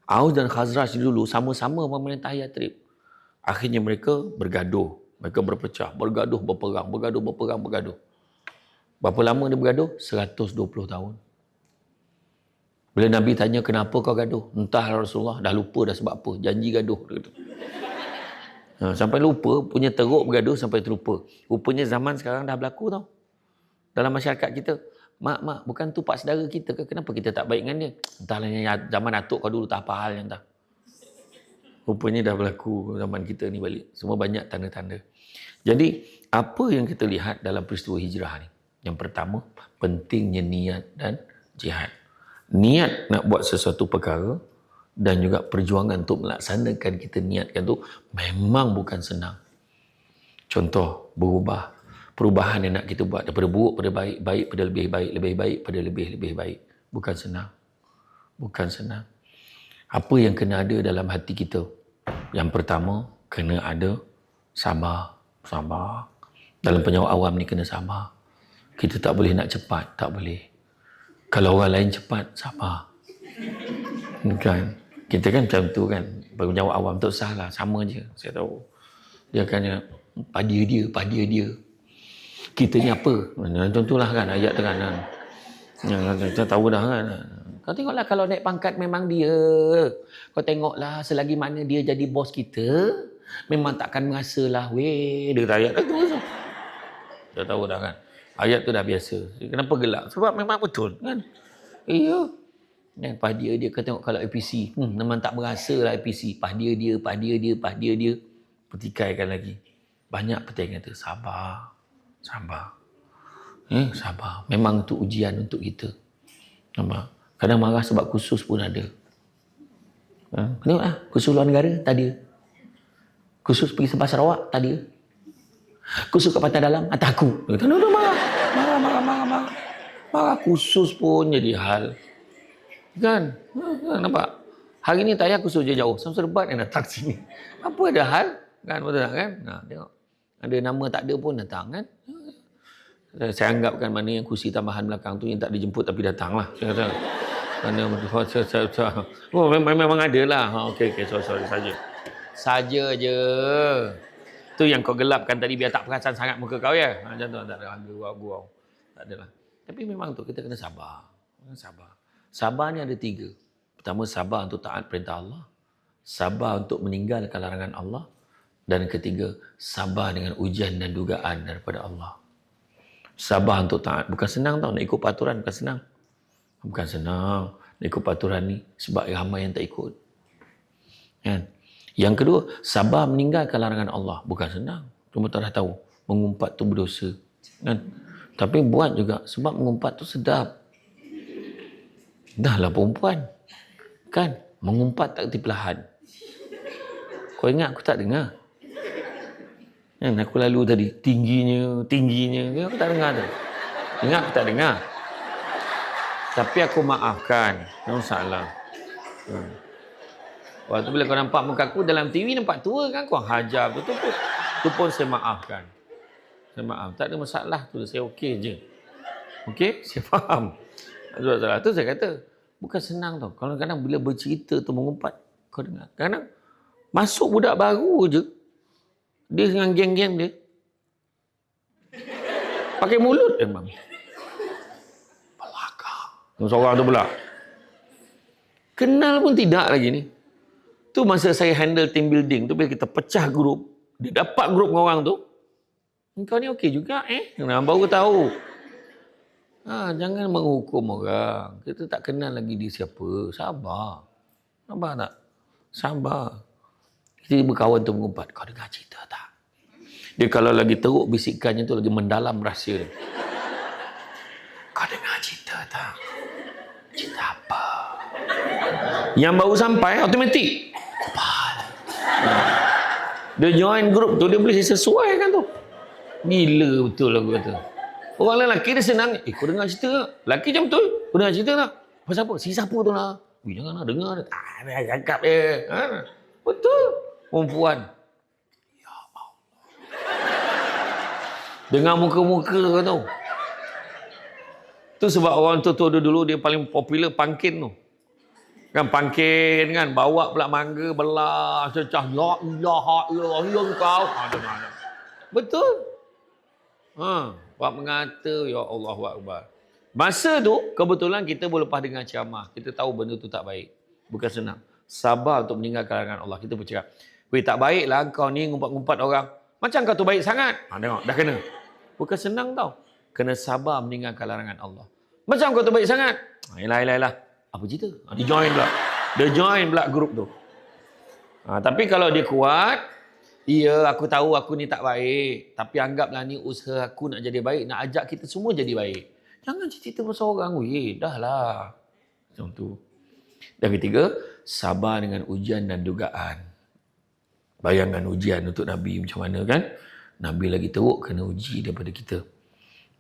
Aus dan Khazraj dulu sama-sama memerintah Yathrib. Akhirnya mereka bergaduh. Mereka berpecah. Bergaduh, berperang. Berapa lama dia bergaduh? 120 tahun. Bila Nabi tanya kenapa kau gaduh? Entah Rasulullah, dah lupa dah sebab apa. Janji gaduh. Sampai lupa, punya teruk bergaduh sampai terlupa. Rupanya zaman sekarang dah berlaku tau. Dalam masyarakat kita. Mak, bukan tu pak saudara kita ke? Kenapa kita tak baik dengan dia? Entahlah yang zaman atuk kau dulu tak apa hal yang tak. Rupanya dah berlaku zaman kita ni balik. Semua banyak tanda-tanda. Jadi, apa yang kita lihat dalam peristiwa hijrah ni? Yang pertama, pentingnya niat dan jihad. Niat nak buat sesuatu perkara dan juga perjuangan untuk melaksanakan kita niatkan tu memang bukan senang. Contoh, berubah. Perubahan yang nak kita buat daripada buruk pada baik, baik pada lebih baik, lebih baik pada lebih baik. Bukan senang. Bukan senang. Apa yang kena ada dalam hati kita? Yang pertama, kena ada sabar. Sabar. Dalam penjawab awam ni kena sabar. Kita tak boleh nak cepat. Tak boleh. Kalau orang lain cepat, sabar. Kan? Kita kan macam tu kan. Penjawab awam tak salah. Sama je. Saya tahu. Dia akan padia dia. Kita ni apa? Contohlah kan ayat tu kan. Kita tahu dah kan. Kau tengoklah kalau naik pangkat memang dia. Kau tengoklah selagi mana dia jadi bos kita, memang takkan merasalah weh. Dia kata ayat tu. Kita tahu dah kan. Ayat tu dah biasa. Kenapa gelak? Sebab memang betul kan. Iya. Dan padia dia kau tengok kalau APC. Memang tak merasalah APC. Padia dia. Petikaikan lagi. Banyak petik kata sabar. Sabar. Sabar. Memang tu ujian untuk kita. Sabar. Kadang marah sebab khusus pun ada. Tengoklah. Khusus luar negara, tak ada. Khusus pergi Sabah Sarawak, tak ada. Khusus kat Pantai Dalam, atas aku. Dia kata, marah. Marah khusus pun jadi hal. Kan? Nampak? Hari ni tak payah khusus je jauh. Serbat yang datang sini. Apa ada hal? Kan? Betul tak kan? Tengok. Ada nama tak ada pun datang kan. Saya anggapkan mana yang kursi tambahan belakang tu yang tak dijemput tapi datang lah. Saya kata. Memang ada lah. Okey, sorry saja. Saja je. Tu yang kau gelapkan tadi biar tak perasan sangat muka kau ya. Macam tu tak ada gurau. Tak adalah. Tapi memang tu kita kena sabar. Sabar ni ada 3. Pertama sabar untuk taat perintah Allah. Sabar untuk meninggalkan larangan Allah. Dan ketiga, sabar dengan ujian dan dugaan daripada Allah. Sabar untuk taat. Bukan senang tau nak ikut peraturan. Bukan senang. Nak ikut peraturan ni sebab ramai yang tak ikut. Kan? Yang kedua, sabar meninggalkan larangan Allah. Bukan senang. Cuma tak dah tahu. Mengumpat tu berdosa. Kan? Tapi buat juga. Sebab mengumpat tu sedap. Dahlah perempuan. Kan? Mengumpat tak kerti perlahan. Kau ingat aku tak dengar? Kan aku lalu tadi tingginya aku tak dengar tu. Ingat aku tak dengar. Tapi aku maafkan. Tak masalah. Waktu bila kau nampak muka aku dalam TV nampak tua kan kau hajar tu pun saya maafkan. Saya maaf. Tak ada masalah tu saya okey je. Okey? Saya faham. Tak ada masalah. Tu saya kata bukan senang tau. Kadang-kadang bila bercerita tu mengumpat kau dengar. Kadang masuk budak baru je. Dia dengan geng-geng dia. Pakai mulut memang. Belakang. Seorang tu pula. Kenal pun tidak lagi ni. Tu masa saya handle team building tu, bila kita pecah grup, dia dapat grup dengan orang tu. Kau ni okey juga baru tahu. Jangan menghukum orang. Kita tak kenal lagi dia siapa. Sabar. Sabar tak? Sabar. Kita berkawan tu mengumpat. Kau dengar cerita tak? Dia kalau lagi teruk bisikannya tu lagi mendalam rahsia dia. Kau dengar cerita tak? Cerita apa? Yang baru sampai automatik. Dia join grup tu dia boleh sesuai kan tu. Gila betul aku kata. Orang lelaki dia senang. Kau dengar cerita tak? Lelaki macam betul. Kau dengar cerita tak? Pasal apa? Si siapa tu lah. Janganlah dengar. Dia cakap dia. Betul. Perempuan. Ya Allah. Dengan muka-muka kau tahu. Tu sebab orang tu dulu dia paling popular pangkin tu. Kan pangkin kan. Bawa pula mangga belah. Cecah. La ilaha illallah kau. Betul. Buat mengata. Ya Allah Akbar. Masa tu kebetulan kita boleh lepas dengar ceramah. Kita tahu benda tu tak baik. Bukan senang. Sabar untuk meninggalkan larangan Allah. Kita bercakap. Weh, tak baiklah kau ni ngumpat-ngumpat orang. Macam kau tu baik sangat. Tengok, dah kena. Bukan senang tau. Kena sabar meninggalkan larangan Allah. Macam kau tu baik sangat. Yelah. Apa cerita? Dia join pula. Dia join pula grup tu. Tapi kalau dia kuat, ya, aku tahu aku ni tak baik. Tapi anggaplah ni usaha aku nak jadi baik. Nak ajak kita semua jadi baik. Jangan cerita pasal orang. Weh, dah lah. Macam tu. Dan ketiga, sabar dengan ujian dan dugaan. Bayangkan ujian untuk Nabi macam mana kan? Nabi lagi teruk kena uji daripada kita.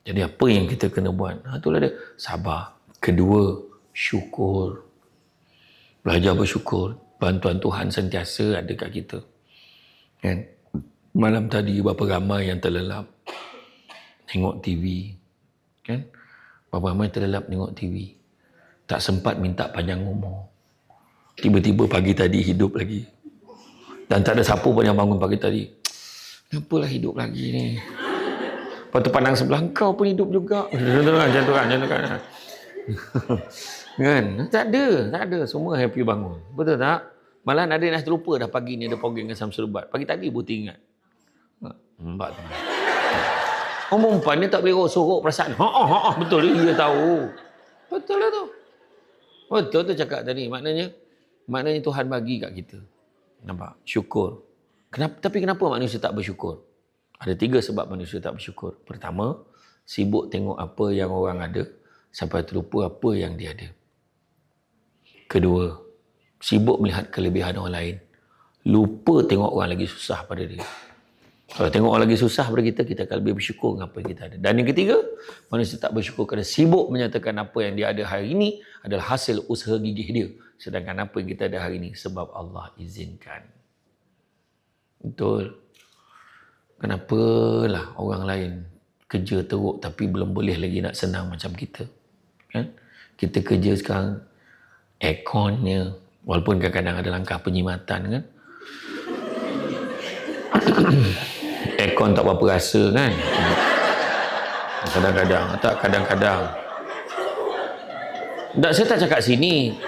Jadi apa yang kita kena buat? Itulah dia. Sabar. Kedua, syukur. Belajar bersyukur. Bantuan Tuhan sentiasa ada kat kita. Kan? Malam tadi berapa ramai yang terlelap tengok TV. Kan? Berapa ramai terlelap tengok TV. Tak sempat minta panjang umur. Tiba-tiba pagi tadi hidup lagi. Dan tak ada siapa pun yang bangun pagi tadi. Kenapalah hidup lagi ni? Lepas tu pandang sebelah kau pun hidup juga. Macam tu kan. Kan? Tak ada. Semua happy bangun. Betul tak? Malah ada yang dah terlupa dah pagi ni ada program dengan Samsul Ubat. Pagi tadi pun ingat. Mbak tu. Orang perempuan ni tak boleh sorok perasaan. Betul dia tahu. Betul lah tu. Betul tu cakap tadi. Maknanya Tuhan bagi kat kita. Nampak? Syukur. Tapi kenapa manusia tak bersyukur? Ada 3 sebab manusia tak bersyukur. Pertama, sibuk tengok apa yang orang ada sampai terlupa apa yang dia ada. Kedua, sibuk melihat kelebihan orang lain. Lupa tengok orang lagi susah pada dia. Kalau tengok orang lagi susah pada kita, kita akan lebih bersyukur dengan apa yang kita ada. Dan yang ketiga, manusia tak bersyukur kerana sibuk menyatakan apa yang dia ada hari ini adalah hasil usaha gigih dia. Sedangkan apa yang kita ada hari ini sebab Allah izinkan. Betul. Kenapalah orang lain kerja teruk tapi belum boleh lagi nak senang macam kita. Kan? Kita kerja sekarang airconnya, walaupun kadang-kadang ada langkah penyimatan kan. Aircon tak berapa rasa kan. Kadang-kadang. Tak, saya tak cakap sini.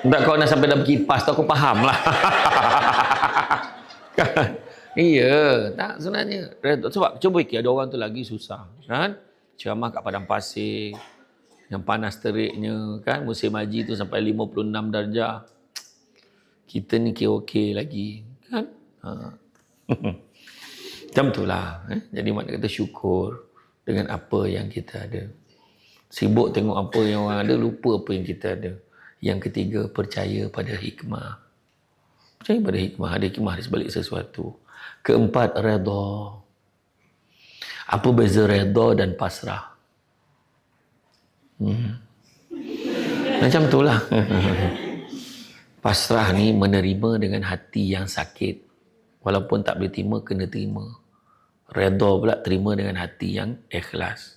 Tak, kau nak sampai dah berkipas tu aku faham lah. Kan? Iya, tak sebenarnya. Sebab cuba fikir ada orang tu lagi susah. Kan? Ceramah kat padang pasir. Yang panas teriknya. Kan? Musim haji tu sampai 56 darjah. Kita ni okey lagi. Kan? Macam itulah. Jadi maknanya kita syukur dengan apa yang kita ada. Sibuk tengok apa yang orang ada, lupa apa yang kita ada. Yang ketiga, percaya pada hikmah. Percaya pada hikmah. Ada hikmah di sebalik sesuatu. Keempat, redha. Apa beza redha dan pasrah? Macam itulah. Pasrah ni menerima dengan hati yang sakit. Walaupun tak boleh terima, kena terima. Redha pula terima dengan hati yang ikhlas.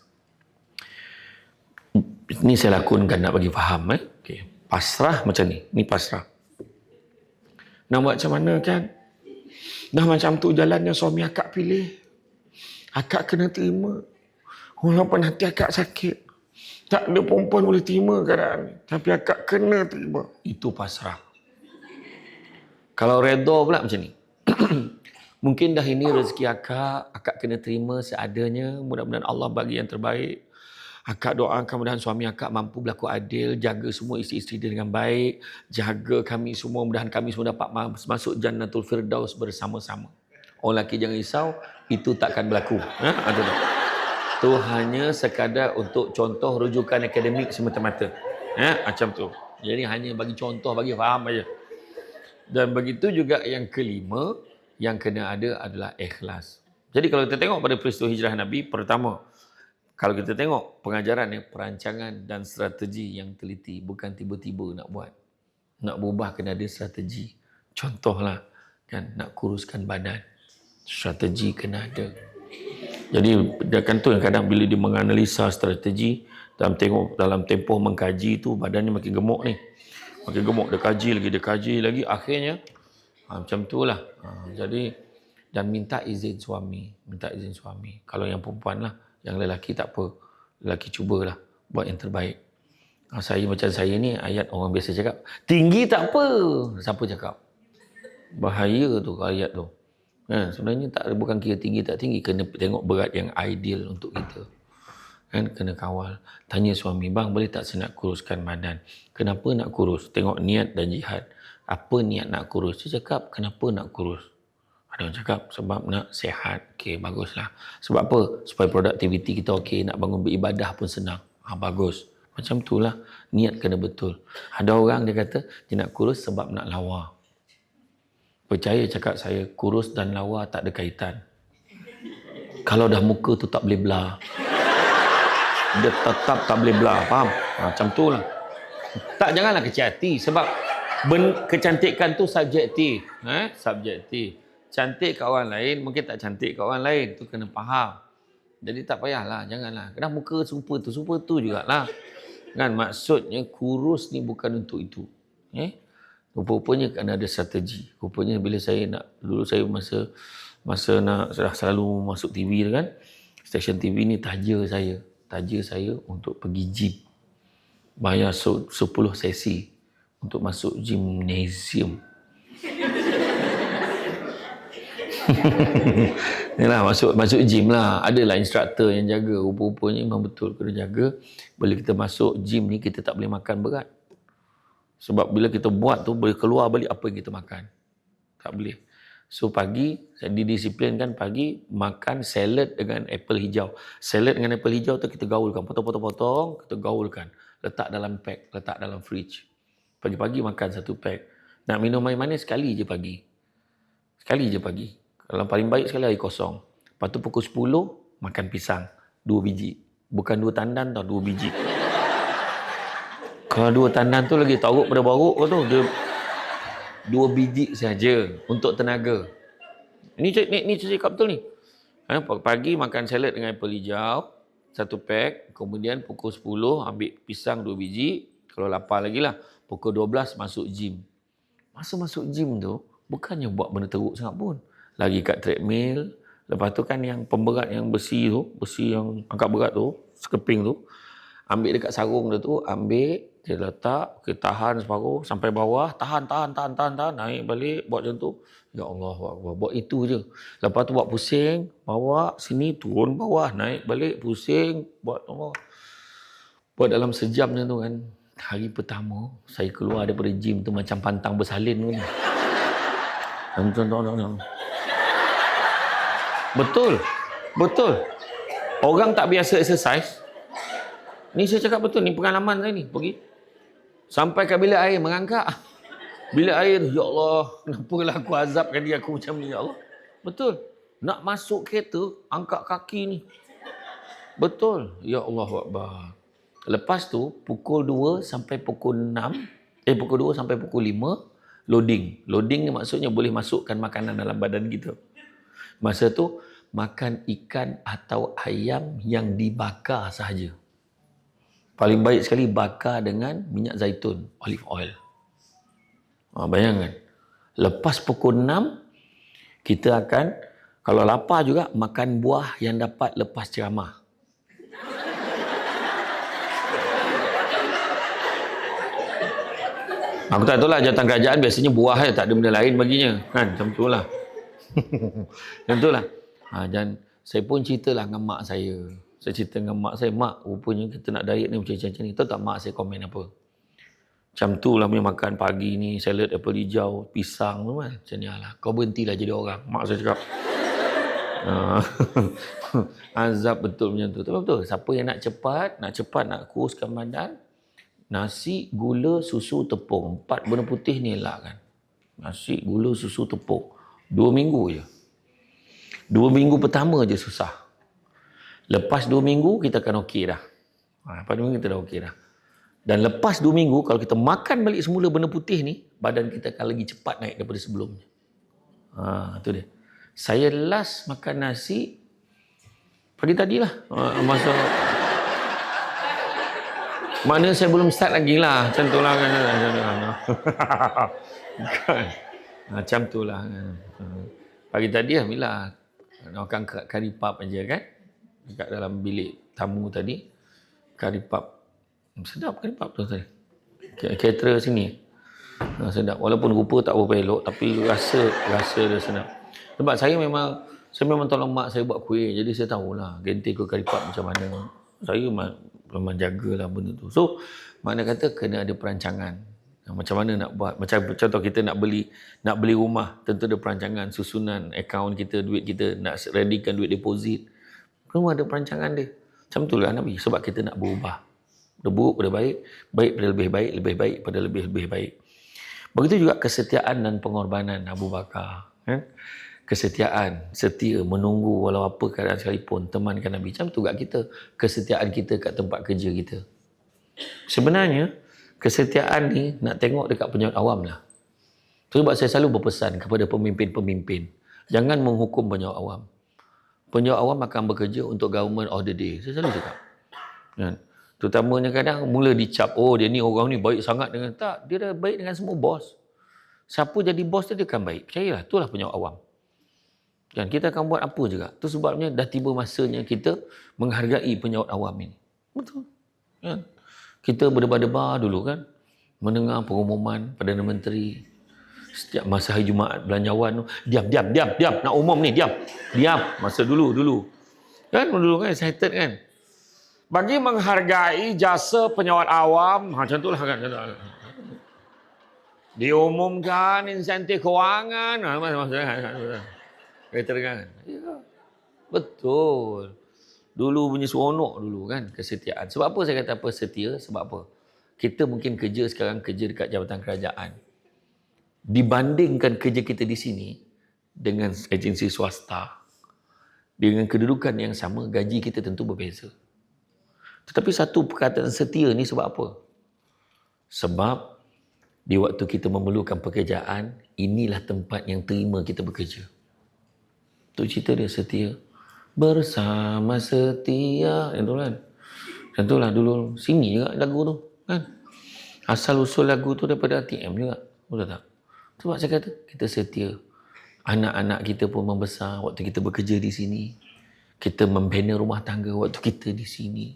Ini saya lakonkan nak bagi faham. Okay. Pasrah macam ni. Ni pasrah. Nak buat macam mana kan? Dah macam tu jalan yang suami akak pilih. Akak kena terima. Walaupun hati akak sakit. Tak ada perempuan boleh terima keadaan ni. Tapi akak kena terima. Itu pasrah. Kalau redha pula macam ni. Mungkin dah ini rezeki akak kena terima seadanya. Mudah-mudahan Allah bagi yang terbaik. Akak doakan mudah-mudahan suami akak mampu berlaku adil, jaga semua isteri-isteri dia dengan baik, jaga kami semua, mudah-mudahan kami semua dapat masuk Jannatul Firdaus bersama-sama. Orang lelaki jangan risau, itu takkan berlaku. Itu hanya sekadar untuk contoh rujukan akademik semata-mata. Macam tu. Jadi hanya bagi contoh, bagi faham aja. Dan begitu juga yang kelima, yang kena ada adalah ikhlas. Jadi kalau kita tengok pada peristiwa hijrah Nabi, pertama, kalau kita tengok pengajaran perancangan dan strategi yang teliti, bukan tiba-tiba nak buat. Nak berubah kena ada strategi. Contohlah, kan, nak kuruskan badan. Strategi kena ada. Jadi dia kan tu yang kadang bila dia menganalisa strategi, dalam tempoh mengkaji tu badannya makin gemuk ni. Makin gemuk, dia kaji lagi, akhirnya macam tu lah. Jadi dan minta izin suami. Kalau yang perempuan lah, yang lelaki tak apa. Lelaki cubalah buat yang terbaik. Saya macam saya ni, ayat orang biasa cakap, tinggi tak apa. Siapa cakap? Bahaya tu ayat tu. Sebenarnya tak, bukan kira tinggi tak tinggi, kena tengok berat yang ideal untuk kita. Kena kawal. Tanya suami, bang boleh tak saya nak kuruskan badan? Kenapa nak kurus? Tengok niat dan jihad. Apa niat nak kurus? Dia cakap, kenapa nak kurus? Ada orang cakap, sebab nak sihat. Okey, baguslah. Sebab apa? Supaya produktiviti kita okey, nak bangun beribadah pun senang. Bagus. Macam itulah, niat kena betul. Ada orang dia kata, dia nak kurus sebab nak lawa. Percaya cakap saya, kurus dan lawa tak ada kaitan. Kalau dah muka tu tak boleh belah, dia tetap tak boleh belah, faham? Macam tu lah. Tak, janganlah kecil hati. Sebab kecantikan tu subjektif. Subjektif. Cantik kat orang lain, mungkin tak cantik kat orang lain. Tu kena faham. Jadi tak payahlah, janganlah. Kena muka serupa tu jugalah. Kan, maksudnya kurus ni bukan untuk itu. Rupanya kena ada strategi. Rupanya bila saya nak, dulu saya masa nak selalu masuk TV kan, stesen TV ni taja saya untuk pergi gym. Bayar 10 sesi untuk masuk gymnasium. Yalah, masuk gym lah. Adalah instruktor yang jaga. Rupa-rupanya memang betul kena jaga. Bila kita masuk gym ni, kita tak boleh makan berat. Sebab bila kita buat tu, boleh keluar balik apa yang kita makan. Tak boleh. So pagi, saya didisiplinkan pagi makan salad dengan apple hijau. Salad dengan apple hijau tu kita gaulkan. Potong-potong-potong, kita gaulkan. Letak dalam pack, letak dalam fridge. Pagi-pagi makan satu pack. Nak minum air manis sekali je pagi. Sekali je pagi. Kalau paling baik sekali air kosong. Lepas tu pukul 10, makan pisang. 2 biji. Bukan 2 tandan tau, 2 biji. Kalau 2 tandan tu lagi taruh pada baruk tu. Dia 2 biji saja untuk tenaga. Ni cakap betul ni. Pagi makan salad dengan apple hijau. 1 pack. Kemudian pukul 10 ambil pisang 2 biji. Kalau lapar lagi lah. Pukul 12 masuk gym. Masa masuk gym tu, bukannya buat benda teruk sangat pun. Lagi kat treadmill. Lepas tu kan yang pemberat yang besi yang angkat berat tu, sekeping tu, ambil dekat sarung dia tu, ambil, dia letak, kita tahan separuh sampai bawah, tahan, naik balik, buat macam tu. Ya Allah, buat itu je. Lepas tu buat pusing, bawa sini, turun bawah, naik balik, pusing, buat Allah. Buat dalam sejam macam tu kan. Hari pertama, saya keluar daripada gym tu macam pantang bersalin ni. Betul. Orang tak biasa exercise. Ni saya cakap betul, ni pengalaman saya ni. Pergi. Sampai ke bilik air, merangkak. Bilik air, ya Allah, kenapalah aku azabkan dia aku macam ni, ya Allah. Betul. Nak masuk kereta, angkat kaki ni. Betul. Ya Allah Akbar. Lepas tu, pukul 2 sampai pukul 6, pukul 2 sampai pukul 5, loading. Loading ni maksudnya boleh masukkan makanan dalam badan kita. Masa tu, makan ikan atau ayam yang dibakar sahaja. Paling baik sekali bakar dengan minyak zaitun, olive oil. Bayangkan. Lepas pukul 6, kita akan, kalau lapar juga, makan buah yang dapat lepas ceramah. Aku tak tahu lah, jawatan kerajaan biasanya buah je, tak ada benda lain baginya. Kan, macam tu lah. Macam tu lah. Dan saya pun ceritalah dengan mak saya. Saya cerita dengan mak saya, mak, rupanya kita nak diet ni macam ni. Tahu tak mak saya komen apa? Macam tu lah punya makan pagi ni, salad apple hijau, pisang tu kan. Macam ni lah. Kau berhentilah jadi orang. Mak saya cakap. Azab betul macam tu. Betul. Siapa yang nak cepat nak kuruskan badan, nasi, gula, susu, tepung. 4 benda putih ni elakkan. Nasi, gula, susu, tepung. 2 minggu je. 2 minggu pertama je susah. Lepas 2 minggu, kita akan okey dah. Lepas 2 minggu, kita dah okey dah. Dan lepas 2 minggu, kalau kita makan balik semula benda putih ni, badan kita akan lagi cepat naik daripada sebelumnya. Itu dia. Saya last makan nasi pagi tadilah. Masa mana saya belum start lagi lah. Macam tu lah kan. Macam tu lah. Pagi tadi Alhamdulillah. Makan kari pap aja kan. Dekat dalam bilik tamu tadi. Kari pap. Sedap kan Pak betul tadi. Caterer sini. Sedap. Walaupun rupa tak berapa elok tapi rasa dia sedap. Sebab saya memang tolong mak saya buat kuih. Jadi saya tahulah genting kuih karipap macam mana. Saya memang jagalah benda tu. So, makna kata kena ada perancangan. Macam mana nak buat. Macam contoh kita nak beli rumah. Tentu ada perancangan, susunan, akaun kita, duit kita. Nak readykan duit deposit. Semua ada perancangan dia. Macam tu lah Nabi. Sebab kita nak berubah. Pada buruk pada baik, baik pada lebih baik pada lebih baik. Begitu juga kesetiaan dan pengorbanan Abu Bakar. Kesetiaan, setia, menunggu walau apa keadaan sekalipun, temankan Nabi. Macam tu kat kita, kesetiaan kita kat tempat kerja kita. Sebenarnya, kesetiaan ni nak tengok dekat penyawat awam lah. Sebab saya selalu berpesan kepada pemimpin-pemimpin, jangan menghukum penyawat awam. Penyawat awam akan bekerja untuk government of the day. Saya selalu cakap. Kan? Terutamanya kadang mula dicap, oh dia ni orang ni baik sangat dengan, tak, dia dah baik dengan semua bos. Siapa jadi bos dia akan baik. Percayalah, itulah penyawat awam. Dan kita akan buat apa juga. Itu sebabnya dah tiba masanya kita menghargai penyawat awam ini. Betul. Kan? Kita berdebar-debar dulu kan. Mendengar pengumuman Perdana Menteri. Setiap masa hari Jumaat belanjawan tu. Diam. Nak umum ni, diam. Masa dulu. Kan dulu kan excited kan. Bagi menghargai jasa penyawat awam, macam itulah kan. Diumumkan insentif kewangan. Kata kan. Ya, betul. Dulu punya seronok dulu kan, kesetiaan. Sebab apa saya kata apa setia? Sebab apa? Kita mungkin sekarang kerja dekat jabatan kerajaan. Dibandingkan kerja kita di sini dengan agensi swasta, dengan kedudukan yang sama, gaji kita tentu berbeza. Tetapi satu perkataan setia ni sebab apa? Sebab di waktu kita memerlukan pekerjaan, inilah tempat yang terima kita bekerja. Itu cerita dia setia. Bersama setia. Yang tu kan. Macam tu lah dulu. Sini juga lagu tu. Kan? Asal usul lagu tu daripada ATM juga. Betul tak? Sebab saya kata, kita setia. Anak-anak kita pun membesar waktu kita bekerja di sini. Kita membina rumah tangga waktu kita di sini.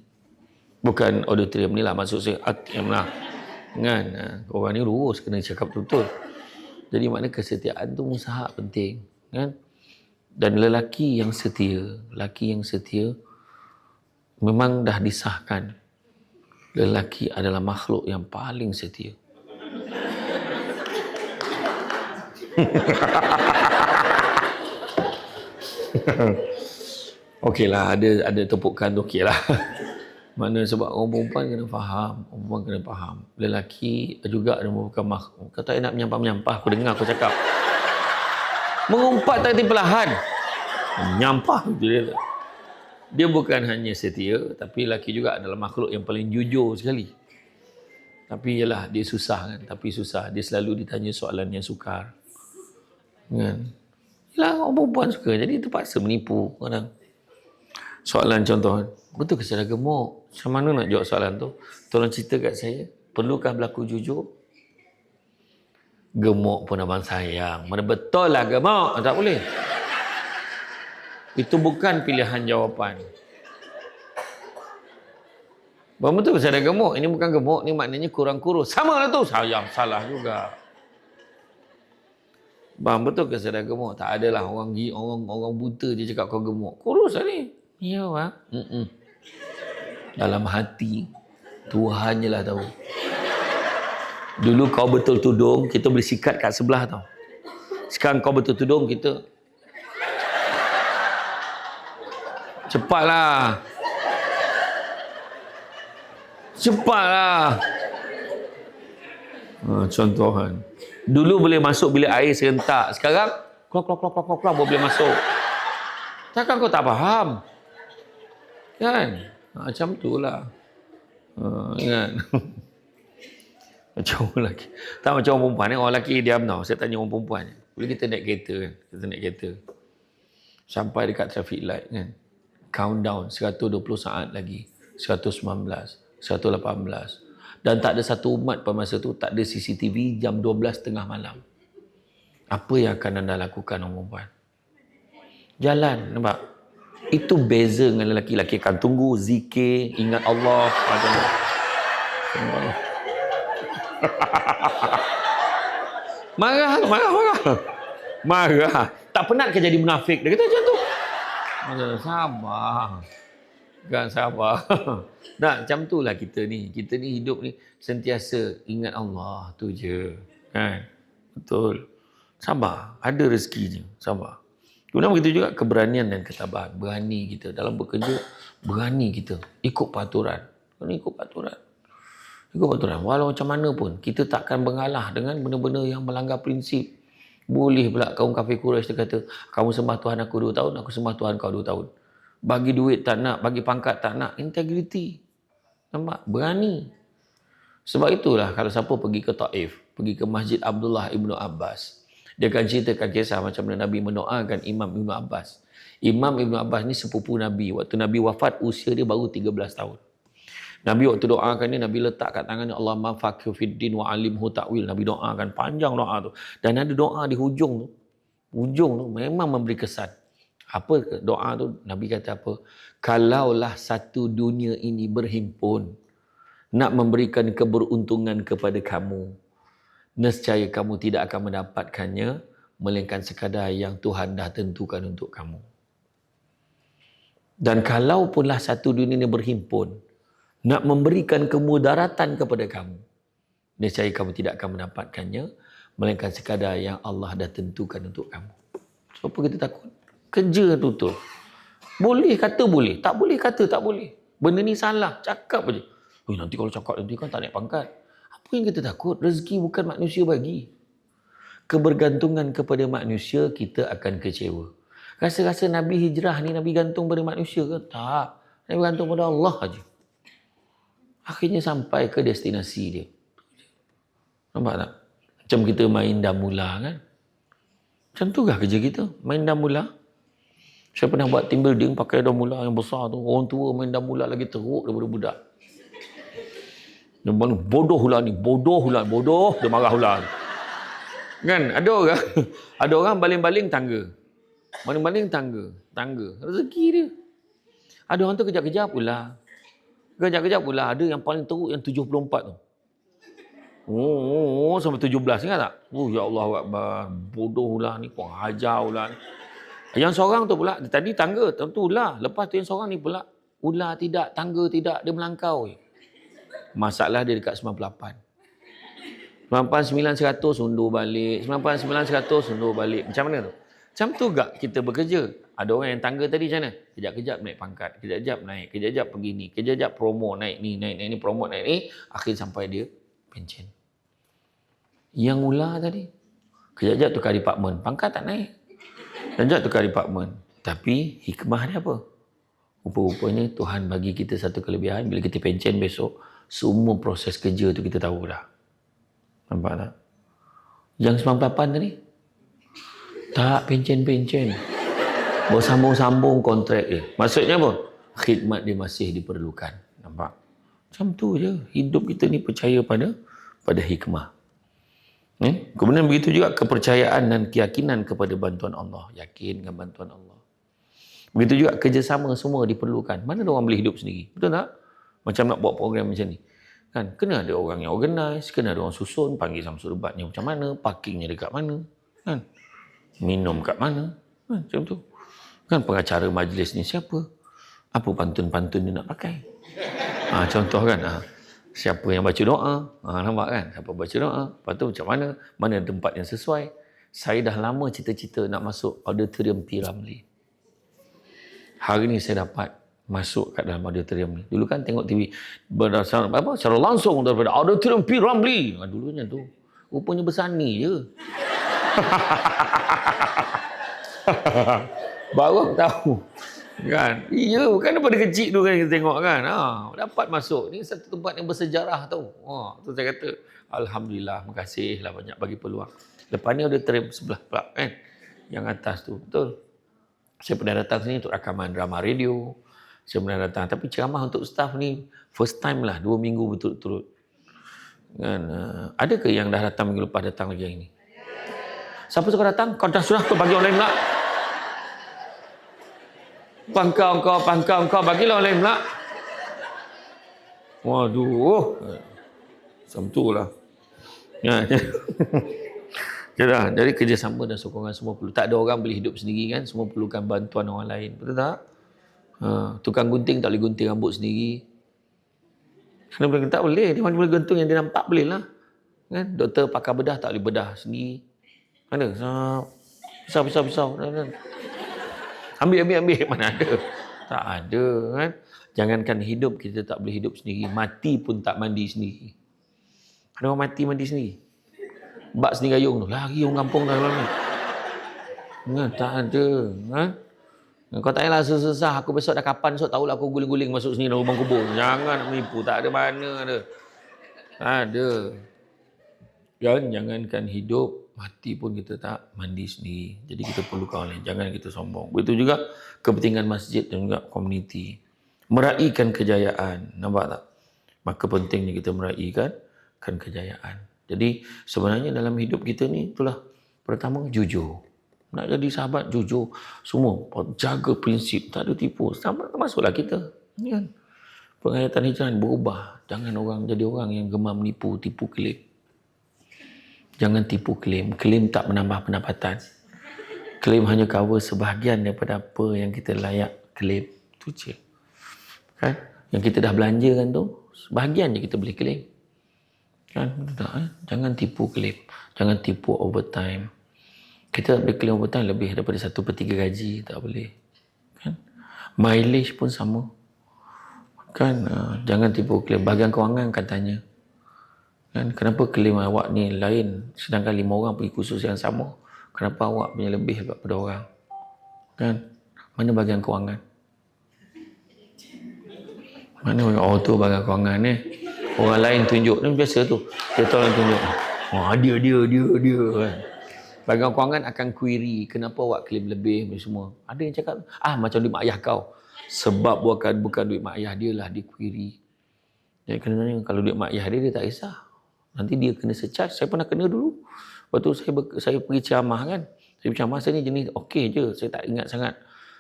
Bukan auditorium ni lah, maksud saya ATM lah. Kan? Orang ni lurus, kena cakap betul-betul. Jadi makna kesetiaan tu mustahak penting. Kan? Dan lelaki yang setia memang dah disahkan. Lelaki adalah makhluk yang paling setia. Okeylah, ada tepukan tu okeylah. Mana sebab orang perempuan kena faham. Lelaki juga ada merupakan makhluk. Kau tak nak menyampah-menyampah, aku dengar aku cakap. Mengumpat tadi perlahan. Menyampah dia. Dia bukan hanya setia, tapi lelaki juga adalah makhluk yang paling jujur sekali. Tapi ialah dia susah kan, dia selalu ditanya soalan yang sukar. Kan? Yalah, orang perempuan suka, jadi terpaksa menipu kadang. Soalan contoh, betul ke saya dah gemuk? Macam mana nak jawab soalan tu? Tolong cerita kat saya, perlukah berlaku jujur? Gemuk pun abang sayang. Mana betul lah gemuk? Tak boleh. Itu bukan pilihan jawapan. Bang betul ke saya dah gemuk? Ini bukan gemuk, ni maknanya kurang kurus. Sama lah tu. Sayang, salah juga. Bang betul ke saya dah gemuk? Tak adalah orang buta je cakap kau gemuk. Kurus lah ni. Ya bang. Dalam hati Tuhan je lah tahu. Dulu kau betul tudung, kita boleh sikat kat sebelah tau. Sekarang kau betul tudung, kita cepatlah. Contohan. Dulu boleh masuk bilik air serentak. Sekarang klok boleh masuk. Takkan kau tak faham? Kan? Macam tu lah. Kan? Macam orang lelaki. Tak macam orang perempuan. Orang lelaki diam tau. Saya tanya orang perempuan. Boleh kita naik kereta kan? Kita naik kereta. Sampai dekat traffic light kan? Countdown 120 saat lagi. 119. 118. Dan tak ada satu umat pada masa tu, tak ada CCTV jam 12 tengah malam. Apa yang akan anda lakukan orang perempuan? Jalan, nampak? Itu beza dengan lelaki. Lelaki akan tunggu, zikir, ingat Allah. Marah. Marah. Tak penat ke jadi munafik? Dia kata macam tu. Sabar. Kan sabar. Nah, macam itulah kita ni. Kita ni hidup ni sentiasa ingat Allah tu je. Kan? Betul. Sabar. Ada rezekinya. Sabar. Kemudian begitu juga keberanian dan ketabahan. Berani kita. Dalam bekerja, berani kita. Ikut peraturan. Ikut peraturan. Walau macam mana pun, kita takkan mengalah dengan benda-benda yang melanggar prinsip. Boleh pula kaum kafir Quraisy dia kata, kamu sembah Tuhan aku 2 tahun, aku sembah Tuhan kau 2 tahun. Bagi duit tak nak, bagi pangkat tak nak. Integriti. Nampak? Berani. Sebab itulah kalau siapa pergi ke Taif, pergi ke Masjid Abdullah Ibnu Abbas, dia akan ceritakan kisah macam mana Nabi mendoakan Imam Ibnu Abbas. Imam Ibnu Abbas ni sepupu Nabi. Waktu Nabi wafat, usia dia baru 13 tahun. Nabi waktu doakan ni, Nabi letak kat tangannya, Allahumma faqih fiddin wa alimhu ta'wil. Nabi doakan, panjang doa tu. Dan ada doa di hujung tu. Hujung tu memang memberi kesan. Apa doa tu? Nabi kata apa? Kalaulah satu dunia ini berhimpun, nak memberikan keberuntungan kepada kamu, nescaya kamu tidak akan mendapatkannya, melainkan sekadar yang Tuhan dah tentukan untuk kamu. Dan kalaupunlah satu dunia ini berhimpun, nak memberikan kemudaratan kepada kamu, nescaya kamu tidak akan mendapatkannya, melainkan sekadar yang Allah dah tentukan untuk kamu. So, apa kita takut? Kerja tu. Boleh kata boleh, tak boleh kata tak boleh. Benda ni salah, cakap aja. Nanti kalau cakap nanti kan tak naik pangkat. Apa yang kita takut? Rezeki bukan manusia bagi. Kebergantungan kepada manusia, kita akan kecewa. Rasa-rasa Nabi hijrah ni Nabi gantung pada manusia ke? Tak. Nabi gantung pada Allah aja. Akhirnya sampai ke destinasi dia. Nampak tak? Macam kita main damula kan? Macam tu kah kerja kita? Main damula? Saya pernah buat team building pakai damula yang besar tu. Orang tua main damula lagi teruk daripada budak. Dia bilang, bodoh hula ni. Bodoh. Dia marah hula ni. Kan? Ada orang baling-baling tangga. Baling-baling tangga. Rezeki dia. Ada orang tu kejap-kejap pula. Kejap-kejap pula ada yang paling teruk yang 74 tu. Sampai 17 ingat tak? Ya Allah Akbar. Bodoh ulah ni, kurang ajar ulah ni. Yang seorang tu pula, tadi tangga tentu ulah. Lepas tu yang seorang ni pula, ulah tidak, tangga tidak, dia melangkau. Masalah dia dekat 98. 99-100 undur balik. 99-100 undur balik. Macam mana tu? Macam tu gak kita bekerja. Ada orang yang tangga tadi macam mana? Kejap-kejap naik pangkat. Kejap-kejap naik. Kejap-kejap pergi ni. Kejap-kejap promo naik ni. Promo naik ni. Akhir sampai dia pencen. Yang ular tadi. Kejap-kejap tukar department. Pangkat tak naik. Kejap-kejap tukar department. Tapi hikmah dia apa? Rupa-rupanya Tuhan bagi kita satu kelebihan. Bila kita pencen besok, semua proses kerja tu kita tahu dah. Nampak tak? Yang 98 tadi? Tak pencen-pencen. Bersambung-sambung kontrak dia. Maksudnya apa? Khidmat dia masih diperlukan. Nampak? Macam tu je. Hidup kita ni percaya pada hikmah. Kemudian begitu juga kepercayaan dan keyakinan kepada bantuan Allah. Yakin dengan bantuan Allah. Begitu juga kerjasama semua diperlukan. Mana ada orang boleh hidup sendiri? Betul tak? Macam nak buat program macam ni. Kan? Kena ada orang yang organize. Kena ada orang susun. Panggil samsul debatnya macam mana. Parkingnya dekat mana. Kan? Minum kat mana. Macam tu. Kan pengacara majlis ni siapa? Apa pantun-pantun dia nak pakai? Contoh kan. Siapa yang baca doa? Nampak kan? Siapa baca doa? Lepas tu macam mana? Mana tempat yang sesuai? Saya dah lama cita-cita nak masuk auditorium P. Ramlee. Hari ni saya dapat masuk kat dalam auditorium ni. Dulu kan tengok TV berdasar apa? Secara langsung daripada auditorium P. Ramlee. Dulunya tu. Rupanya bersani je. Baru aku tahu. Kan? Iya, kan daripada kecil tu kan kita tengok kan. Dapat masuk. Ni satu tempat yang bersejarah tau. Tu saya kata, alhamdulillah, makasihlah banyak bagi peluang. Lepas ni ada tram sebelah pula kan. Yang atas tu, betul. Saya pernah datang sini untuk rakaman drama radio. Saya pernah datang. Tapi ceramah untuk staff ni, first time lah, 2 minggu betul-betul. Kan? Ada ke yang dah datang minggu lepas datang lagi hari ni? Siapa suka datang? Kau dah sudah kau bagi orang lain pula. Pangkau kau, bagilah orang lain pula. Waduh. Macam tu lah. Ya, jadi kerjasama dan sokongan semua perlu. Tak ada orang boleh hidup sendiri kan. Semua perlukan bantuan orang lain. Betul tak? Tukang gunting tak boleh gunting rambut sendiri. Kena boleh tak boleh. Dia mana boleh gunting yang dia nampak boleh lah. Kan? Doktor pakar bedah tak boleh bedah sendiri. Mana? Pisau. Ambil. Mana ada? Tak ada kan. Jangankan hidup, kita tak boleh hidup sendiri. Mati pun tak mandi sendiri. Ada orang mati sendiri. Bak sendiri gayung tu. Lari orang kampung dah malam ni. Tak ada. Kau tak payahlah susah. Aku besok dah kapan esok tahulah aku guling-guling masuk sini dalam lubang kubur. Jangan nak menipu. Tak ada mana ada. Tak ada. Jangankan hidup, mati pun kita tak mandi sendiri. Jadi kita perlukan orang lain. Jangan kita sombong. Begitu juga kepentingan masjid dan juga komuniti. Meraihkan kejayaan. Nampak tak? Maka pentingnya kita meraihkan kejayaan. Jadi sebenarnya dalam hidup kita ni itulah pertama jujur. Nak jadi sahabat jujur. Semua jaga prinsip, tak ada tipu. Sama termasuklah kita. Kan? Penghayatan hijrah berubah. Jangan orang jadi orang yang gemar menipu, tipu klaim. Jangan tipu klaim. Klaim tak menambah pendapatan. Klaim hanya cover sebahagian daripada apa yang kita layak klaim. Itu je. Kan? Yang kita dah belanjakan tu, sebahagian je kita boleh claim. Kan? Jangan tipu claim. Jangan tipu overtime. Kita tak boleh claim overtime lebih daripada 1/3 gaji. Tak boleh. Kan? Mileage pun sama. Kan? Jangan tipu claim. Bahagian kewangan akan tanya. Kan? Kenapa claim awak ni lain sedangkan 5 orang pergi kursus yang sama? Kenapa awak punya lebih daripada orang? Kan? Mana bahagian kewangan? Mana orang tu bahagian kewangan ni? Orang lain tunjuk. Ni biasa tu. Dia tahu orang tunjuk. Dia kan. Bahagian kewangan akan query. Kenapa awak claim lebih semua? Ada yang cakap, macam duit mak ayah kau. Sebab bukan duit mak ayah dia lah dia query. Jadi kenanya kalau duit mak ayah dia tak kisah. Nanti dia kena secharge. Saya pernah kena dulu. Waktu saya pergi ceramah kan. Saya ceramah saya ni jenis okey je. Saya tak ingat sangat.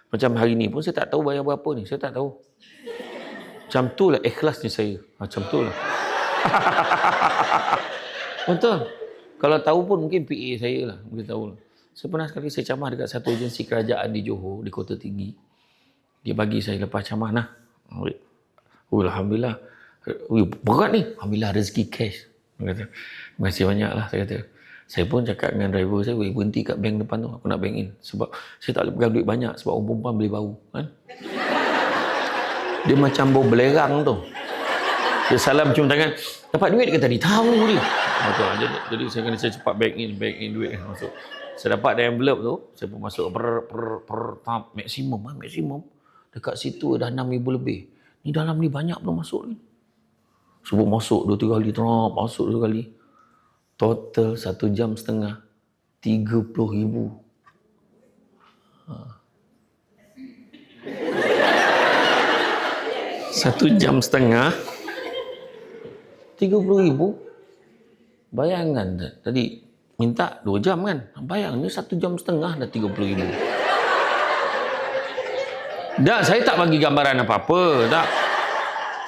Macam hari ni pun saya tak tahu bayar berapa ni. Saya tak tahu. Macam tu lah ikhlasnya saya. Macam tu lah. Betul. Kalau tahu pun mungkin PA saya lah. Mungkin tahu lah. Saya pernah sekali saya ceramah dekat satu agensi kerajaan di Johor, di Kota Tinggi. Dia bagi saya lepas ceramah nah. Alhamdulillah. Berat ni. Alhamdulillah rezeki cash. Dia kata, terima kasih banyak lah. Saya kata. Saya pun cakap dengan driver saya, berhenti kat bank depan tu. Aku nak bank in. Sebab saya tak boleh pegang duit banyak. Sebab orang perempuan beli bau. Kan? Dia macam bau belerang tu. Dia salam cium tangan. Dapat duit ke tadi? Tahu dia. Jadi saya kena cepat bank in duit masuk. Saya dapat ada envelope tu. Saya pun masuk tahap maksimum. Dekat situ dah 6,000 lebih. Ni dalam ni banyak belum masuk ni. Sebut masuk 2-3 kali. Masuk 2 kali. Total 1 jam setengah. 30,000. 1 jam setengah 30,000. Bayangan tadi minta 2 jam kan. Bayangnya 1 jam setengah dah 30,000. Tak, saya tak bagi gambaran apa-apa. Tak.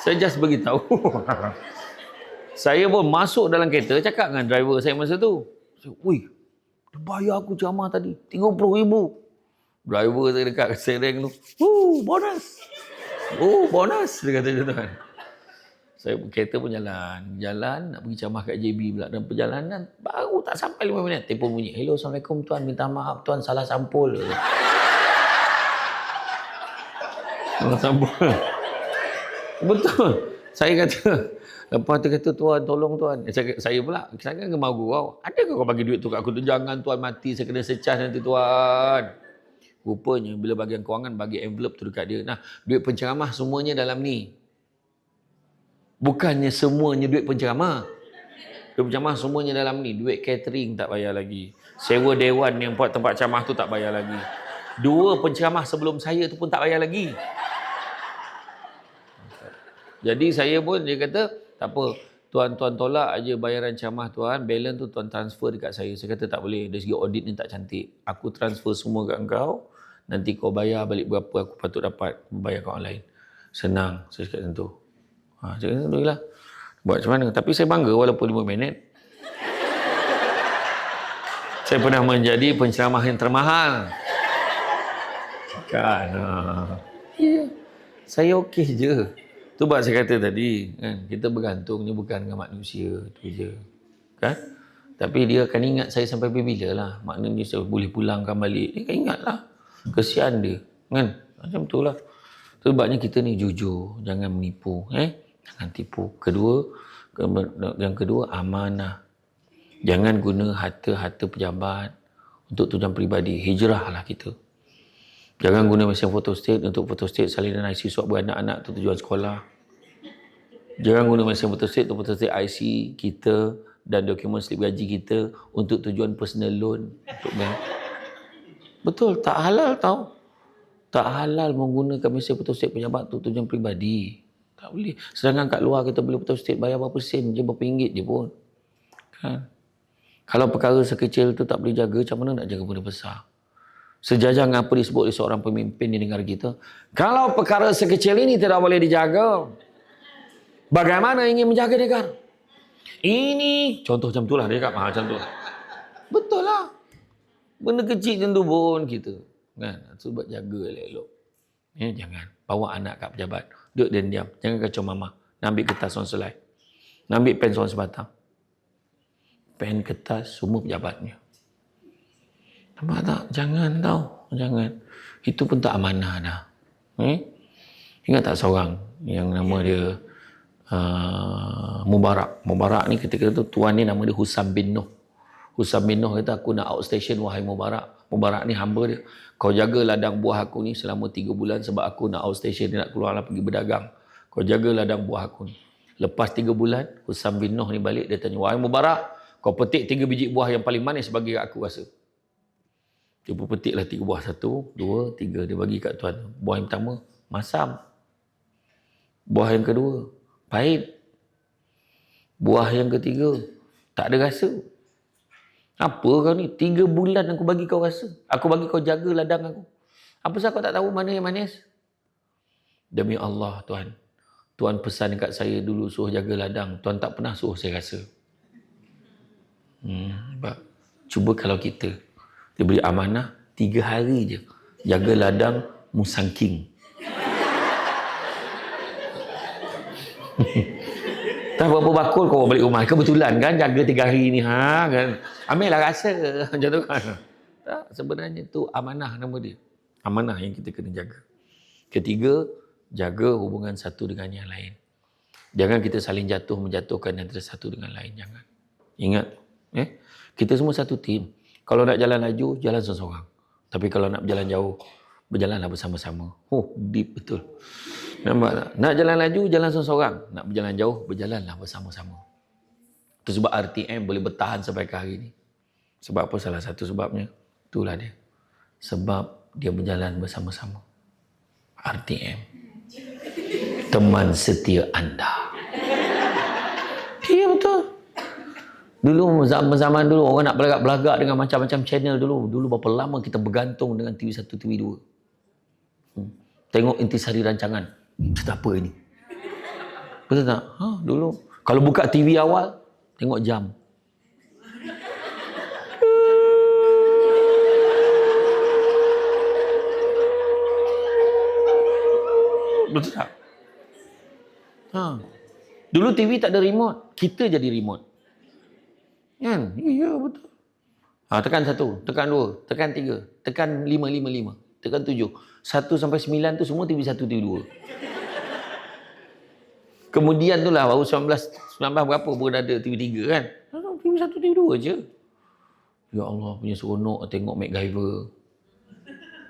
Saya just bagi tahu. Saya pun masuk dalam kereta cakap dengan driver saya masa tu. Woi, dia bayar aku ceramah tadi 30,000. Driver saya dekat steering tu. Bonus. Bonus dia kata macam tu kan. Saya kereta pun jalan nak pergi ceramah kat JB pula. Dan perjalanan baru tak sampai 5 minit telefon bunyi. Hello, Assalamualaikum tuan, minta maaf tuan salah sampul. Salah sampul. Betul. Saya kata, lepas tu kata tuan tolong tuan. Saya pula, saya kan gemar gurau. Adakah kau bagi duit tu kat aku tu? Jangan tuan, mati saya kena secah nanti tuan. Rupanya bila bagian kewangan bagi envelope tu dekat dia. Nah, duit penceramah semuanya dalam ni. Bukannya semuanya duit penceramah. Duit penceramah semuanya dalam ni. Duit catering tak bayar lagi. Sewa dewan yang buat tempat ceramah tu tak bayar lagi. 2 penceramah sebelum saya tu pun tak bayar lagi. Jadi saya pun dia kata tak apa. Tuan tolak aja bayaran ceramah tuan. Balance tu tuan transfer dekat saya. Saya kata tak boleh. Dari segi audit ni tak cantik. Aku transfer semua kat engkau. Nanti kau bayar balik berapa aku patut dapat. Bayar kat orang lain. Senang. Saya cakap macam tu. Cakap macam tu lah. Buat macam mana? Tapi saya bangga walaupun 5 minit. Saya pernah menjadi penceramah yang termahal. Kan? Ya. Saya okey je. Tu sebab saya kata tadi, kan, kita bergantungnya bukan dengan manusia, tu je. Kan? Tapi dia akan ingat saya sampai bila lah. Maknanya saya boleh pulangkan balik. Dia akan ingat lah. Kesian dia. Kan? Macam tu lah. Sebabnya kita ni jujur. Jangan menipu. Jangan tipu. Yang kedua, amanah. Jangan guna harta-harta pejabat untuk tujuan peribadi. Hijrah lah kita. Jangan guna mesin photostat untuk photostat salinan IC suap beranak-anak untuk tujuan sekolah. Jangan guna mesin photostat untuk photostat IC kita dan dokumen slip gaji kita untuk tujuan personal loan untuk bank. Betul, tak halal tau. Tak halal menggunakan mesin photostat pejabat untuk tujuan peribadi. Tak boleh. Sedangkan kat luar kita boleh photostat bayar berapa sen je, berapa ringgit je pun. Kan? Kalau perkara sekecil tu tak boleh jaga, macam mana nak jaga benda besar? Sejajar dengan apa disebut oleh seorang pemimpin di negara kita. Kalau perkara sekecil ini tidak boleh dijaga, bagaimana ingin menjaga negara? Ini, contoh macam tu lah dia kat macam tu. Betul lah. Benda kecil macam tu pun kita. Kan? Sebab jaga elok-elok. Jangan. Bawa anak kat pejabat. Duduk dan diam. Jangan kacau mama. Nak ambil kertas orang selai. Nak ambil pen seorang sebatang. Pen, kertas, semua pejabatnya. Nampak tak? Jangan tau. Jangan. Itu pun tak amanah dah. Ingat tak seorang yang nama dia Mubarak. Mubarak ni ketika tu tuan ni nama dia Husam bin Noh. Husam bin Noh kata, aku nak outstation wahai Mubarak. Mubarak ni hamba dia. Kau jaga ladang buah aku ni selama 3 bulan sebab aku nak outstation, dia nak keluar lah pergi berdagang. Kau jaga ladang buah aku ni. Lepas 3 bulan, Husam bin Noh ni balik, dia tanya, wahai Mubarak, kau petik 3 biji buah yang paling manis bagi aku rasa. Dia pun petiklah 3 buah. 1, 2, 3. Dia bagi kat tuan. Buah yang pertama, masam. Buah yang kedua, pahit. Buah yang ketiga, tak ada rasa. Apa kau ni? 3 bulan aku bagi kau rasa. Aku bagi kau jaga ladang aku. Apa sebab kau tak tahu mana yang manis? Demi Allah, Tuan. Tuan pesan dekat saya dulu suruh jaga ladang. Tuan tak pernah suruh saya rasa. Cuba kalau kita diberi amanah 3 hari je jaga ladang musangking. Tak berapa bakul kau balik rumah. Kebetulan kan jaga 3 hari ni kan. Ambillah rasa macam tu kan. Tak, sebenarnya tu amanah nama dia. Amanah yang kita kena jaga. Ketiga, jaga hubungan satu dengan yang lain. Jangan kita saling menjatuhkan antara satu dengan lain. Jangan. Ingat, kita semua satu tim. Kalau nak jalan laju, jalan seorang-seorang. Tapi kalau nak berjalan jauh, berjalanlah bersama-sama. Deep betul. Nampak tak? Nak jalan laju, jalan seorang-seorang. Nak berjalan jauh, berjalanlah bersama-sama. Itu sebab RTM boleh bertahan sampai ke hari ini. Sebab apa? Salah satu sebabnya, itulah dia. Sebab dia berjalan bersama-sama. RTM. Teman setia anda. Ya betul. Dulu zaman dulu orang nak belagak-belagak dengan macam-macam channel dulu. Dulu berapa lama kita bergantung dengan TV1, TV2. Tengok intisari rancangan. Cerita apa ini? Betul tak? Dulu. Kalau buka TV awal, tengok jam. Betul tak? Dulu TV tak ada remote. Kita jadi remote. Kan? Ya, betul. Tekan 1, tekan 2, tekan 3, tekan 5, 5, 5, tekan 7. 1 sampai 9 tu semua TV1, TV2. Kemudian tu lah baru 19 berapa pun ada TV3 kan. TV1, TV2 je. Ya Allah, punya seronok tengok MacGyver.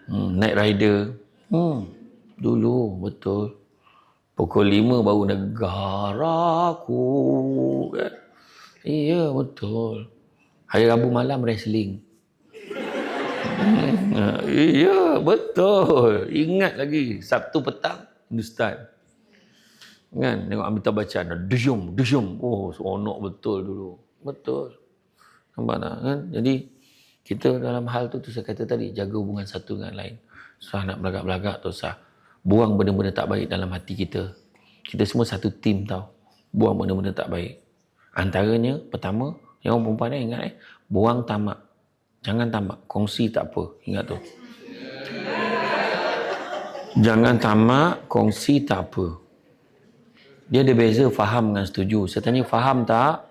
Knight Rider. Dulu, betul. Pukul 5 baru negaraku. Kan? Iya, betul. Hari Rabu malam wrestling. Iya, betul. Ingat lagi. Sabtu petang, Hindustan. Kan? Tengok Amitabh Bachchan. Dusyum. Seronok betul dulu. Betul. Nampak tak? Kan? Jadi, kita dalam hal tu saya kata tadi, jaga hubungan satu dengan lain. Susah nak belagak-belagak tu sah. Buang benda-benda tak baik dalam hati kita. Kita semua satu tim tau. Buang benda-benda tak baik. Antaranya, pertama, yang orang perempuan ingat buang tamak. Jangan tamak. Kongsi tak apa. Ingat tu. Jangan tamak, kongsi tak apa. Dia ada beza faham dengan setuju. Saya tanya, faham tak?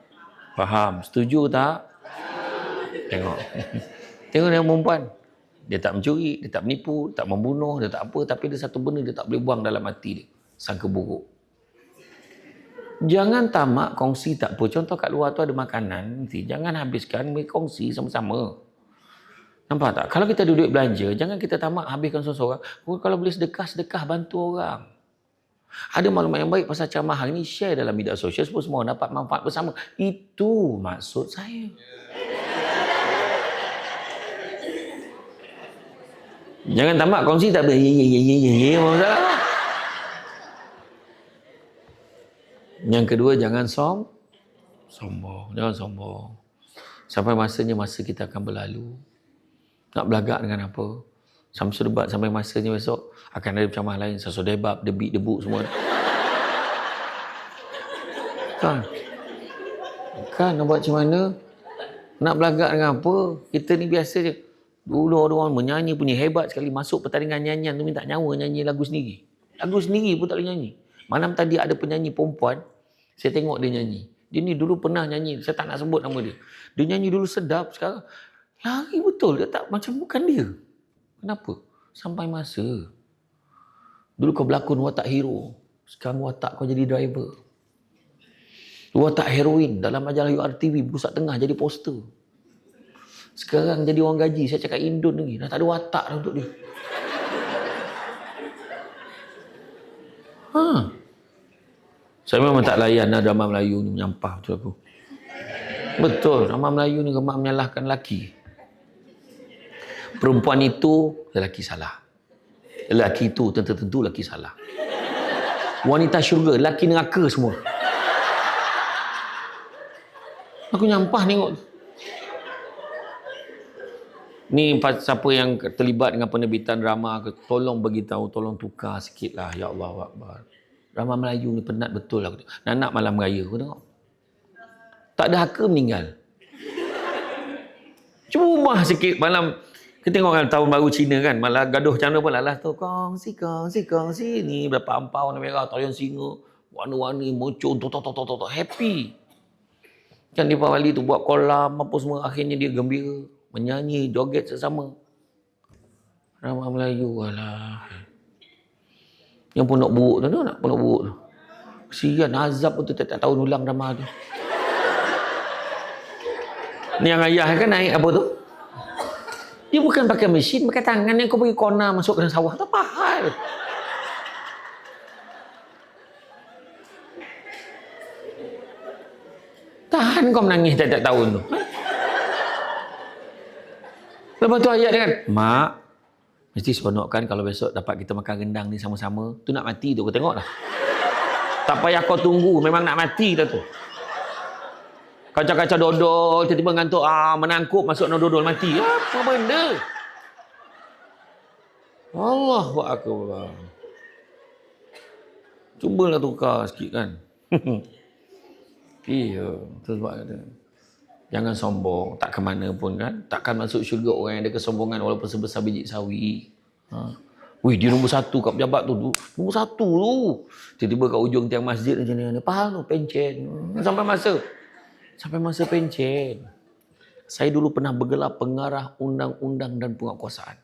Faham. Setuju tak? Tengok. Tengok dia perempuan. Dia tak mencuri, dia tak menipu, tak membunuh, dia tak apa. Tapi ada satu benda dia tak boleh buang dalam hati dia. Sangka buruk. Jangan tamak, kongsi tak apa. Contoh kat luar tu ada makanan. Nanti jangan habiskan, kongsi sama-sama. Nampak tak? Kalau kita duduk belanja, jangan kita tamak habiskan seorang-seorang. Kalau boleh sedekah, sedekah bantu orang. Ada maklumat yang baik pasal ceramah hari ni, share dalam media sosial supaya semua dapat manfaat bersama. Itu maksud saya. Jangan tamak kongsi tak boleh. Masalah. Yang kedua, jangan sombong. Jangan sombong. Sampai masanya masa kita akan berlalu. Nak belagak dengan apa? Samsul debat sampai masanya besok akan ada ceramah lain. Samsul debat, debit, debuk semua. Kan nak buat macam mana? Nak belagak dengan apa? Kita ni biasa je. Dulu orang menyanyi punya hebat sekali. Masuk pertandingan nyanyian tu minta nyawa nyanyi lagu sendiri. Lagu sendiri pun tak boleh nyanyi. Malam tadi ada penyanyi perempuan. Saya tengok dia nyanyi. Dia ni dulu pernah nyanyi. Saya tak nak sebut nama dia. Dia nyanyi dulu sedap. Sekarang lari betul. Dia tak macam bukan dia. Kenapa? Sampai masa. Dulu kau berlakon watak hero. Sekarang watak kau jadi driver. Watak heroin dalam majalah URTV. Pusat Tengah jadi poster. Sekarang jadi orang gaji. Saya cakap Indon lagi. Dah tak ada watak dah untuk dia. Saya memang tak layan lah drama Melayu ni. Menyampah betul aku. Betul. Drama Melayu ni gemar menyalahkan lelaki. Perempuan itu lelaki salah. Lelaki itu tentu lelaki salah. Wanita syurga, lelaki neraka semua. Aku nyampah tengok. Ni siapa yang terlibat dengan penerbitan drama, tolong beritahu, tolong tukar sikit lah. Ya Allah Akbar. Drama Melayu ni penat betul lah. Nak malam raya aku tengok. Tak ada haka meninggal. Cuma sikit malam. Kita tengok kan tahun baru Cina kan. Malah gaduh macam mana pun lah tu. Kongsi. Ni berapa ampau warna merah. Talian singa. Warna-warni. Mocong. Tok. Happy. Kan Deepavali tu buat kolam. Apa semua. Akhirnya dia gembira. Menyanyi. Joget sesama. Drama Melayu. Alah. Yang pondok buruk tu. Nak pondok buruk tu. Kesian. Azab pun tu tak tahu ulang drama tu. Ni yang ayah kan naik apa tu? Dia bukan pakai mesin, pakai tangan yang kau pergi kona masuk ke sawah. Tak apa hal. Tahan kau menangis tiap-tiap tahun tu. Lepas tu ayat dia kan, Mak, mesti seronok kan kalau besok dapat kita makan rendang ni sama-sama. Tu nak mati tu, kau tengok lah. Tak payah kau tunggu, memang nak mati dah tu. Kacau-kacau dodol, tiba-tiba ngantuk, menangkup masuk no dodol mati. Apa benda? Allahu Akbar. Cubalah tukar sikit kan. Iya, tu sebab kata. Jangan sombong, tak ke mana pun kan. Takkan masuk syurga orang yang ada kesombongan walaupun sebesar biji sawi. Wih, dia nombor satu kat pejabat tu. Nombor satu tu. Tiba-tiba kat ujung tiang masjid macam ni. Faham tu, pencen. Sampai masa pencen. Saya dulu pernah bergelar pengarah undang-undang dan penguatkuasaan.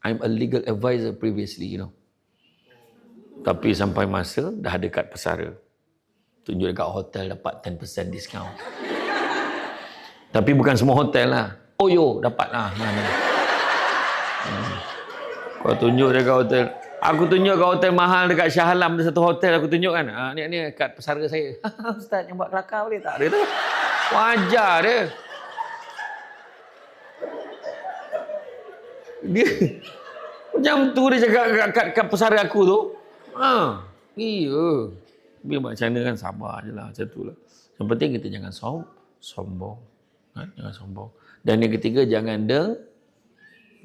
I'm a legal advisor previously, you know. Tapi sampai masa dah ada kad pesara. Tunjuk dekat hotel dapat 10% discount. Tapi bukan semua hotel lah. Oyo dapat lah. Kau tunjuk dekat hotel. Aku tunjuk kat hotel mahal dekat Shah Alam, ada satu hotel aku tunjuk kan. Ni kad pesara saya. Ustaz yang buat kelakar boleh tak? Dia tu. Wajar dia. Dia macam tu dia cakap kat pesara aku tu. Iya. Biar macam mana kan sabar je lah. Macam tu lah. Yang penting kita jangan sombong. Jangan sombong. Dan yang ketiga jangan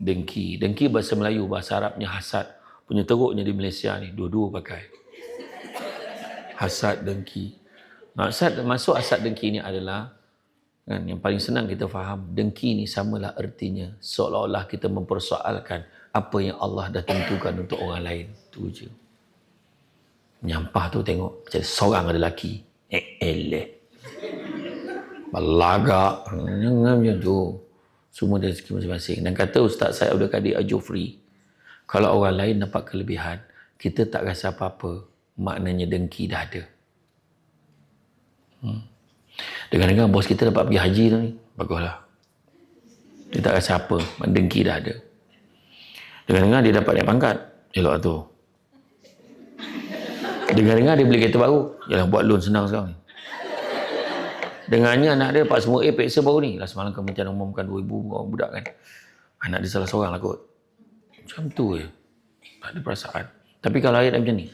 dengki. Dengki bahasa Melayu, bahasa Arabnya hasad. Punya teruknya di Malaysia ni. Dua-dua pakai. Hasad, dengki. Masuk asad dengki ni adalah kan, yang paling senang kita faham, dengki ni samalah artinya seolah-olah kita mempersoalkan apa yang Allah dah tentukan untuk orang lain. Tu je. Nyampah tu tengok macam seorang ada lelaki. Balagak. Jangan macam tu. Semua dari rezeki masing-masing. Dan kata Ustaz Syed Abdul Kadir Al-Jufri, kalau orang lain dapat kelebihan, kita tak rasa apa-apa. Maknanya dengki dah ada. Dengar-dengar bos kita dapat pergi haji tu ni. Baguslah. Dia tak rasa apa. Dengki dah ada. Dengar-dengar dia dapat naik pangkat. Elok tu. Dengar-dengar dia beli kereta baru. Yalah, buat loan senang sekarang ni. Dengarnya anak dia dapat semua A peksa baru ni. Lah semalam Kementerian umumkan 2,000 orang budak kan. Anak dia salah seorang lah kot. Macam tu je. Tak ada perasaan. Tapi kalau ayat macam ni.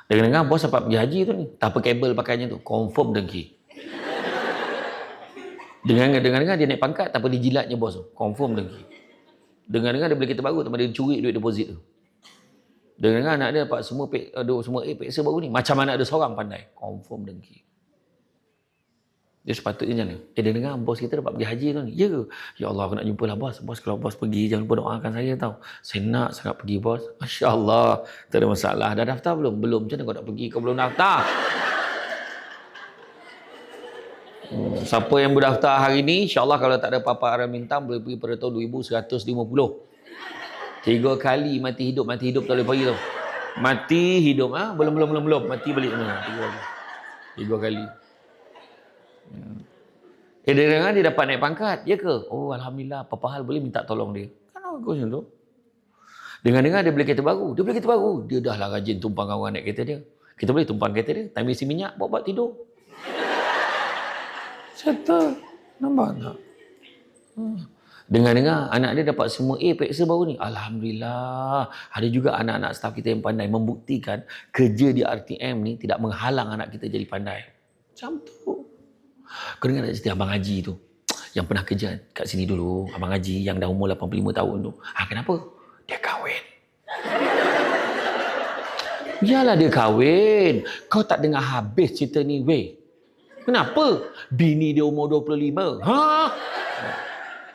Dengar-dengar bos dapat pergi haji tu ni. Tanpa kabel pakainya tu. Confirm dengki. Dengar-dengar dia naik pangkat tanpa dijilatnya bos tu. Confirm dengki. Dengar-dengar dia beli kereta baru tanpa dia curi duit deposit tu. Dengar-dengar anak dia dapat semua A peksa baru ni. Macam anak dia seorang pandai. Confirm dengki. Dia sepatutnya macam mana? Dengar bos kita dapat pergi haji tu ni. Ya ke? Ya Allah, aku nak jumpa lah bos. Bos kalau bos pergi, jangan lupa doakan saya tau. Saya nak sangat pergi bos. Masya Allah. Tak ada masalah. Dah daftar belum? Belum. Macam mana kau nak pergi? Kau belum daftar. Siapa yang berdaftar hari ni, insyaAllah kalau tak ada apa-apa arah mintam, boleh pergi pada tahun 2150. 3 kali mati hidup tak boleh pergi tau. Mati hidup. Belum. Mati balik mana? 3 kali. Dia dengar dia dapat naik pangkat. Ya ke? Oh Alhamdulillah. Apa hal boleh minta tolong dia. Kan bagus macam tu. Dengar-dengar dia beli kereta baru. Dia dah lah rajin tumpang orang naik kereta dia. Kita boleh tumpang kereta dia. Time isi minyak, buat tidur. Settle. Nampak tak? Dengar-dengar anak dia dapat semua A peksa baru ni. Alhamdulillah. Ada juga anak-anak staf kita yang pandai membuktikan kerja di RTM ni tidak menghalang anak kita jadi pandai. Macam tu. Kau dengar tak cerita Abang Haji tu? Yang pernah kerja kat sini dulu. Abang Haji yang dah umur 85 tahun tu. Kenapa? Dia kahwin. Yalah dia kahwin. Kau tak dengar habis cerita ni weh. Kenapa? Bini dia umur 25.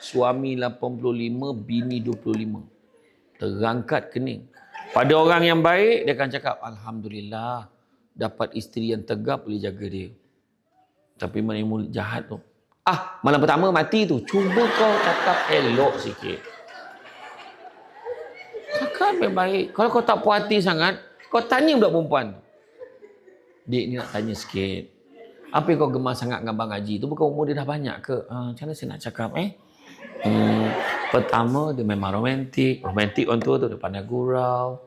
Suami 85, bini 25. Terangkat kening. Pada orang yang baik, dia akan cakap, Alhamdulillah, dapat isteri yang tegap boleh jaga dia. Tapi mana yang mulut jahat tu. Malam pertama mati tu. Cuba kau cakap elok sikit. Cakap baik-baik. Kalau kau tak puas hati sangat, kau tanya budak perempuan. Dik ni nak tanya sikit. Apa yang kau gemar sangat dengan Abang Haji tu? Bukan umur dia dah banyak ke? Macam mana saya nak cakap pertama dia memang romantik. Romantik orang tua tu dia pandai gurau.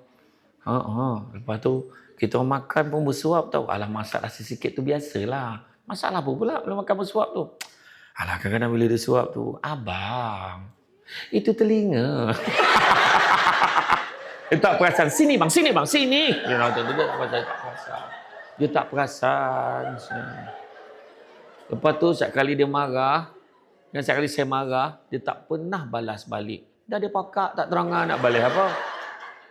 Lepas tu kita orang makan pun bersuap tau. Alah masak rasa sikit tu biasalah. Masalah apa pula belum makan bersuap tu? Alah kadang-kadang bila dia suap tu, abang, itu telinga. Dia tak perasan. Sini bang. Dia tak perasan. Lepas tu setiap kali dia marah, dan setiap kali saya marah, dia tak pernah balas balik. Dah dia pakak, tak terangan nak balas apa.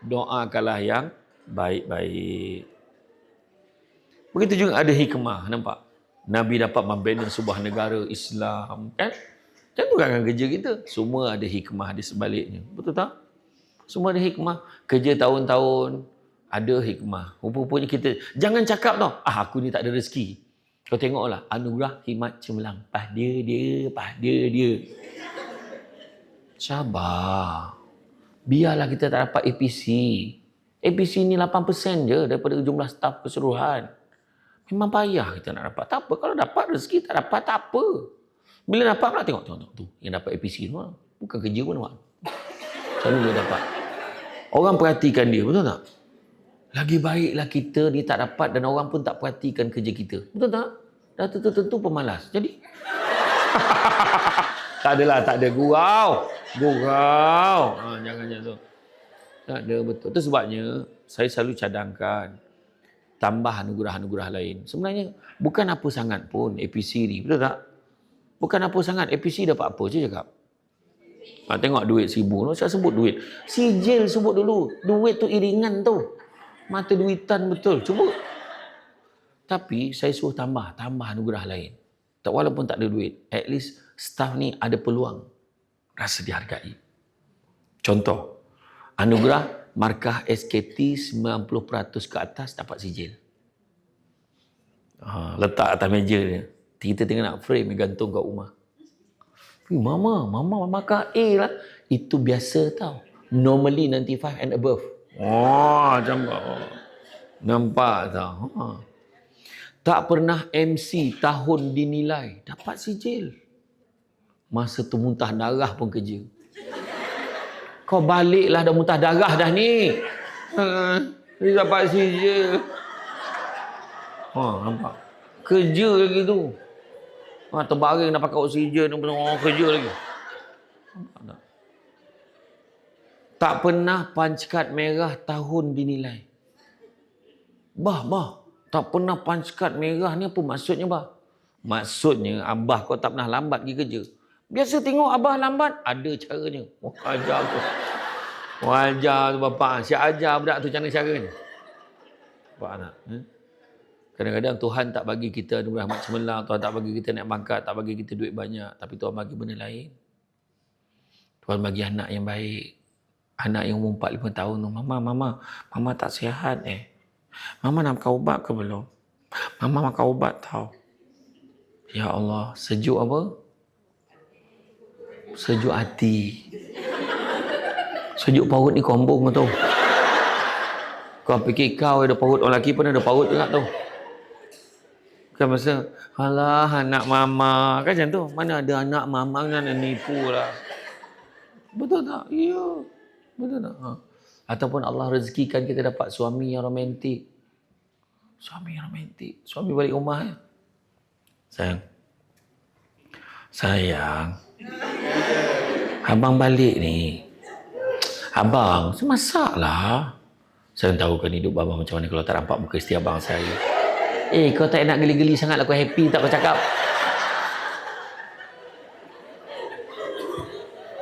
Doakanlah yang baik-baik. Begitu juga ada hikmah, nampak? Nabi dapat membina sebuah negara Islam, kan? Kan bukan kerja kita. Semua ada hikmah di sebaliknya. Betul tak? Semua ada hikmah. Kerja tahun-tahun, ada hikmah. Rupa-rupanya kita, jangan cakap tau, aku ni tak ada rezeki. Kau tengoklah, anugerah hikmat cemerlang. Pah dia. Sabar. Biarlah kita tak dapat APC. APC ni 8% je daripada jumlah staf keseluruhan. Memang payah kita nak dapat. Tak apa. Kalau dapat rezeki, tak dapat, tak apa. Bila dapat pula, tengok tu. Yang dapat APC tu. Bukan kerja pun nampak. Macam mana dia dapat? Orang perhatikan dia. Betul tak? Lagi baiklah kita ni tak dapat dan orang pun tak perhatikan kerja kita. Betul tak? Dah tentu pemalas. Jadi, tak ada gurau. Jangan macam tu. Tak ada, betul. Itu sebabnya, saya selalu cadangkan tambah anugerah-anugerah lain. Sebenarnya bukan apa sangat pun APC ni, betul tak? Bukan apa sangat. APC dapat apa je cakap. Tengok duit 1,000. Saya sebut duit. Sijil sebut dulu. Duit tu iringan tu. Mata duitan betul. Cuba. Tapi saya suruh tambah anugerah lain. Tak walaupun tak ada duit, at least staff ni ada peluang rasa dihargai. Contoh, anugerah markah SKT 90% ke atas dapat sijil. Letak atas meja dia. Kita tengah nak frame gantung kat rumah. Mama markah A lah. Itu biasa tau. Normally 95 and above. Macam nampak tau. Tak pernah MC tahun dinilai, dapat sijil. Masa tu muntah darah pun kerja. Kau baliklah dah muntah darah dah ni. Dia dapat sijil. Nampak. Kerja lagi tu. Terbaring dah pakai oksigen, kerja lagi. Nampak tak? Tak pernah punch card merah tahun dinilai. Bah. Tak pernah punch card merah ni apa maksudnya, bah? Maksudnya, abah kau tak pernah lambat pergi kerja. Biasa tengok abah lambat, ada caranya. Ajar tu. Ajar tu bapak. Siap ajar budak tu cara-caranya. Nampak tak? Kadang-kadang Tuhan tak bagi kita anugerah mak cemerlang, Tuhan tak bagi kita naik pangkat, tak bagi kita duit banyak. Tapi Tuhan bagi benda lain. Tuhan bagi anak yang baik. Anak yang umur 4-5 tahun tu. Mama tak sihat Mama nak makan ubat ke belum? Mama makan ubat tau. Ya Allah, sejuk apa? Sejuk hati. Sejuk parut ni kombong tau. Kau fikir kau ada parut, orang lelaki pun ada parut juga tau. Kan masa, alah anak mama. Kan macam tu, mana ada anak mama nak nipu lah. Betul tak? Ya. Betul tak? Ataupun Allah rezekikan kita dapat suami yang romantik. Suami yang romantik. Suami balik rumah Sayang. Abang balik ni. Abang, saya masak lah. Saya tahu kan hidup abang macam mana kalau tak nampak muka isteri abang saya. Kau tak nak geli-geli sangat lah. Kau happy tak kau cakap?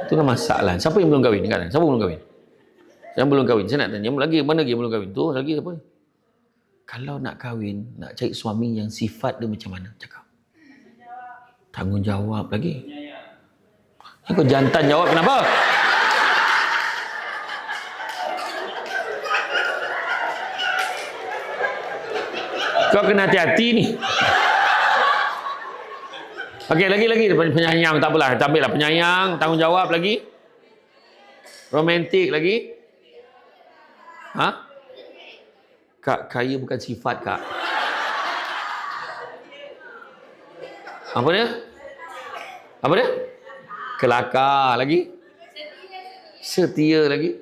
Itulah masalah. Siapa yang belum kahwin? Siapa belum kahwin? Yang belum kahwin, saya nak tanya lagi, mana lagi yang belum kahwin? Tu lagi apa? Kalau nak kahwin, nak cari suami yang sifat dia macam mana? Cakap. Tanggungjawab lagi. Ni kau jantan jawab kenapa? Kau kena hati-hati ni. Okey, lagi penyayang, tak apalah. Ambil lah penyayang, tanggungjawab lagi. Romantik lagi. Kak, kaya bukan sifat, Kak. Apa dia? Kelakar lagi. Setia lagi.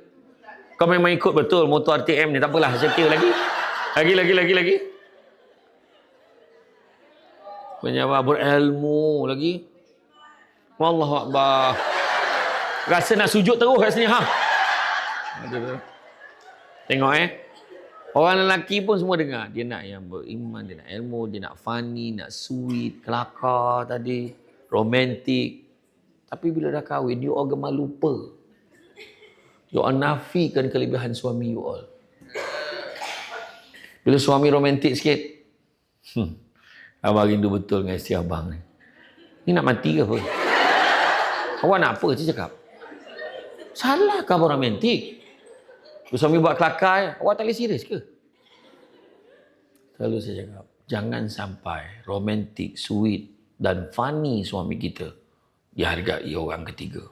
Kau memang ikut betul motor RTM ni, tak apalah, setia lagi. Lagi. Penyabar berilmu lagi. Wallahu akbar. Rasa nak sujud terus kat sini Tengok orang lelaki pun semua dengar. Dia nak yang beriman, dia nak ilmu, dia nak funny, nak sweet, kelakar tadi, romantik. Tapi bila dah kahwin, you all gemar lupa. You all nafikan kelebihan suami you all. Bila suami romantik sikit, abang rindu betul dengan isteri abang ni. Ni nak mati ke apa? Awak nak apa? Saya cakap. Salah ke abang romantik? Suami buat kelakar, awak tak boleh serius ke? Selalu saya cakap, jangan sampai romantik, sweet dan funny suami kita dihargai orang ketiga.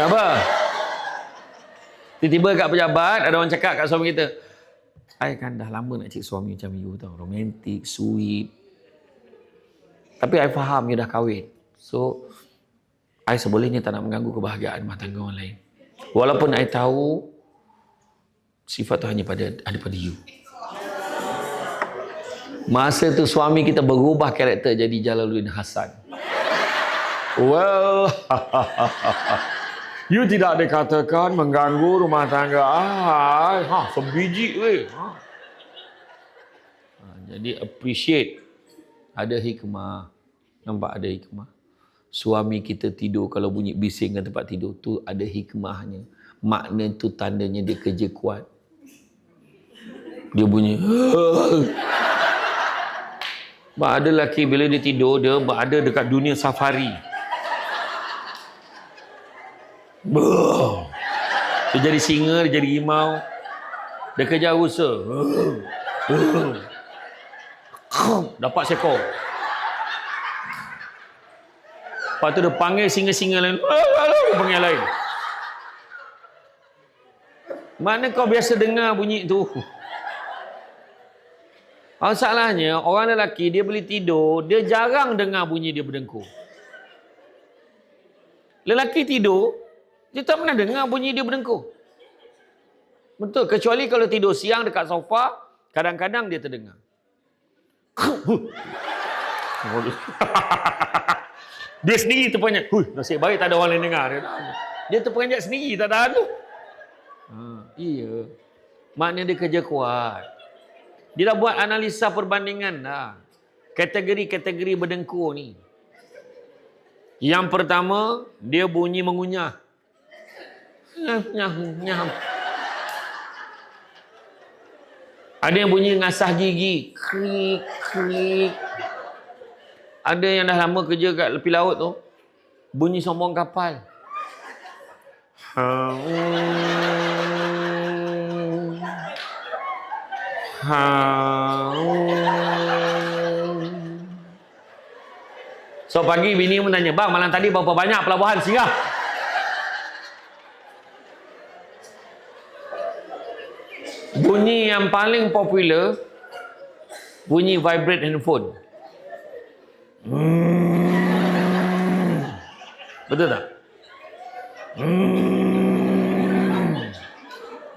Apa? Tiba-tiba kat pejabat, ada orang cakap kat suami kita, I kan dah lama nak cari suami macam you tau. Romantik, sweet. Tapi I faham you dah kahwin. So, I sebolehnya tak nak mengganggu kebahagiaan rumah tangga orang lain. Walaupun I tahu sifat tu hanya ada pada you. Masa tu suami kita berubah karakter jadi Jalaluddin Hasan. Well, you tidak dikatakan mengganggu rumah tangga. Sebiji weh. Jadi appreciate. Ada hikmah. Nampak ada hikmah. Suami kita tidur kalau bunyi bising kat tempat tidur tu ada hikmahnya. Makna tu tandanya dia kerja kuat. Dia bunyi. Ada lelaki bila dia tidur, dia berada dekat dunia safari. Dia jadi singa, dia jadi rimau. Dia kejar rusa. Dapat seekor. Lepas tu dia panggil singa-singa lain. Dia panggil lain. Mana kau biasa dengar bunyi tu? Masalahnya, orang lelaki dia boleh tidur, dia jarang dengar bunyi dia berdengkur. Lelaki tidur, dia tak pernah dengar bunyi dia berdengkur. Betul, kecuali kalau tidur siang dekat sofa, kadang-kadang dia terdengar. Dia sendiri terperanjat. Nasib baik tak ada orang lain dengar. Dia terperanjat sendiri, tak tahan tu. Iya. Maknanya dia kerja kuat. Dia dah buat analisa perbandingan dah. Kategori-kategori berdengkur ni. Yang pertama, dia bunyi mengunyah. Nyah. Ada yang bunyi ngasah gigi. Krik, krik. Ada yang dah lama kerja kat tepi laut tu, bunyi sombong kapal. So pagi bini pun tanya, bang malam tadi berapa banyak pelabuhan singgah? Bunyi yang paling popular, bunyi vibrate handphone. Betul tak?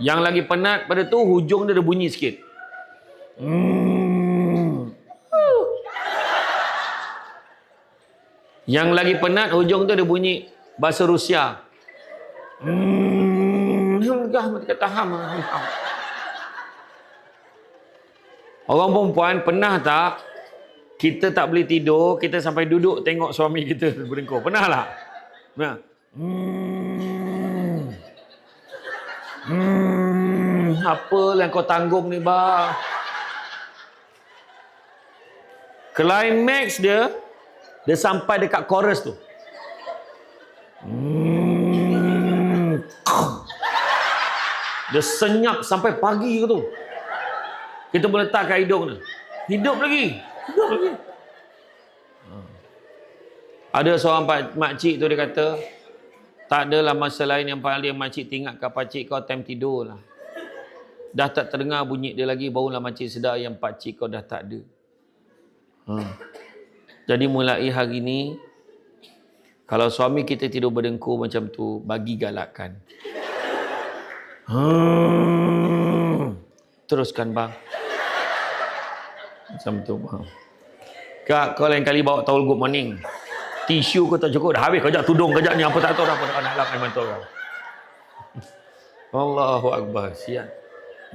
Yang lagi penat pada tu, hujung dia ada bunyi sikit. Yang lagi penat, hujung tu ada bunyi bahasa Rusia. Orang perempuan pernah tak kita tak boleh tidur, kita sampai duduk tengok suami kita berdengkur? Pernah tak? Pernah? Apalah kau tanggung ni bang? Climax dia sampai dekat chorus tu. Dia senyap sampai pagi ke tu. Kita boleh letak kat hidung dia. Hidup lagi. Ada seorang makcik tu dia kata, tak adalah masa lain yang paling makcik ingat kat pakcik kau time tidur lah. Dah tak terdengar bunyi dia lagi, barulah makcik sedar yang pakcik kau dah tak ada. Jadi mulai hari ni, kalau suami kita tidur berdengkur macam tu, bagi galakan. Teruskan bang. Macam tu bang. Kak, kau lain kali bawa towel good morning. Tisu kau tak cukup, dah habis kejap tudung, kejap ni apa tak tahu dah apa nak lap air mata kau. Allahu Akbar, siap.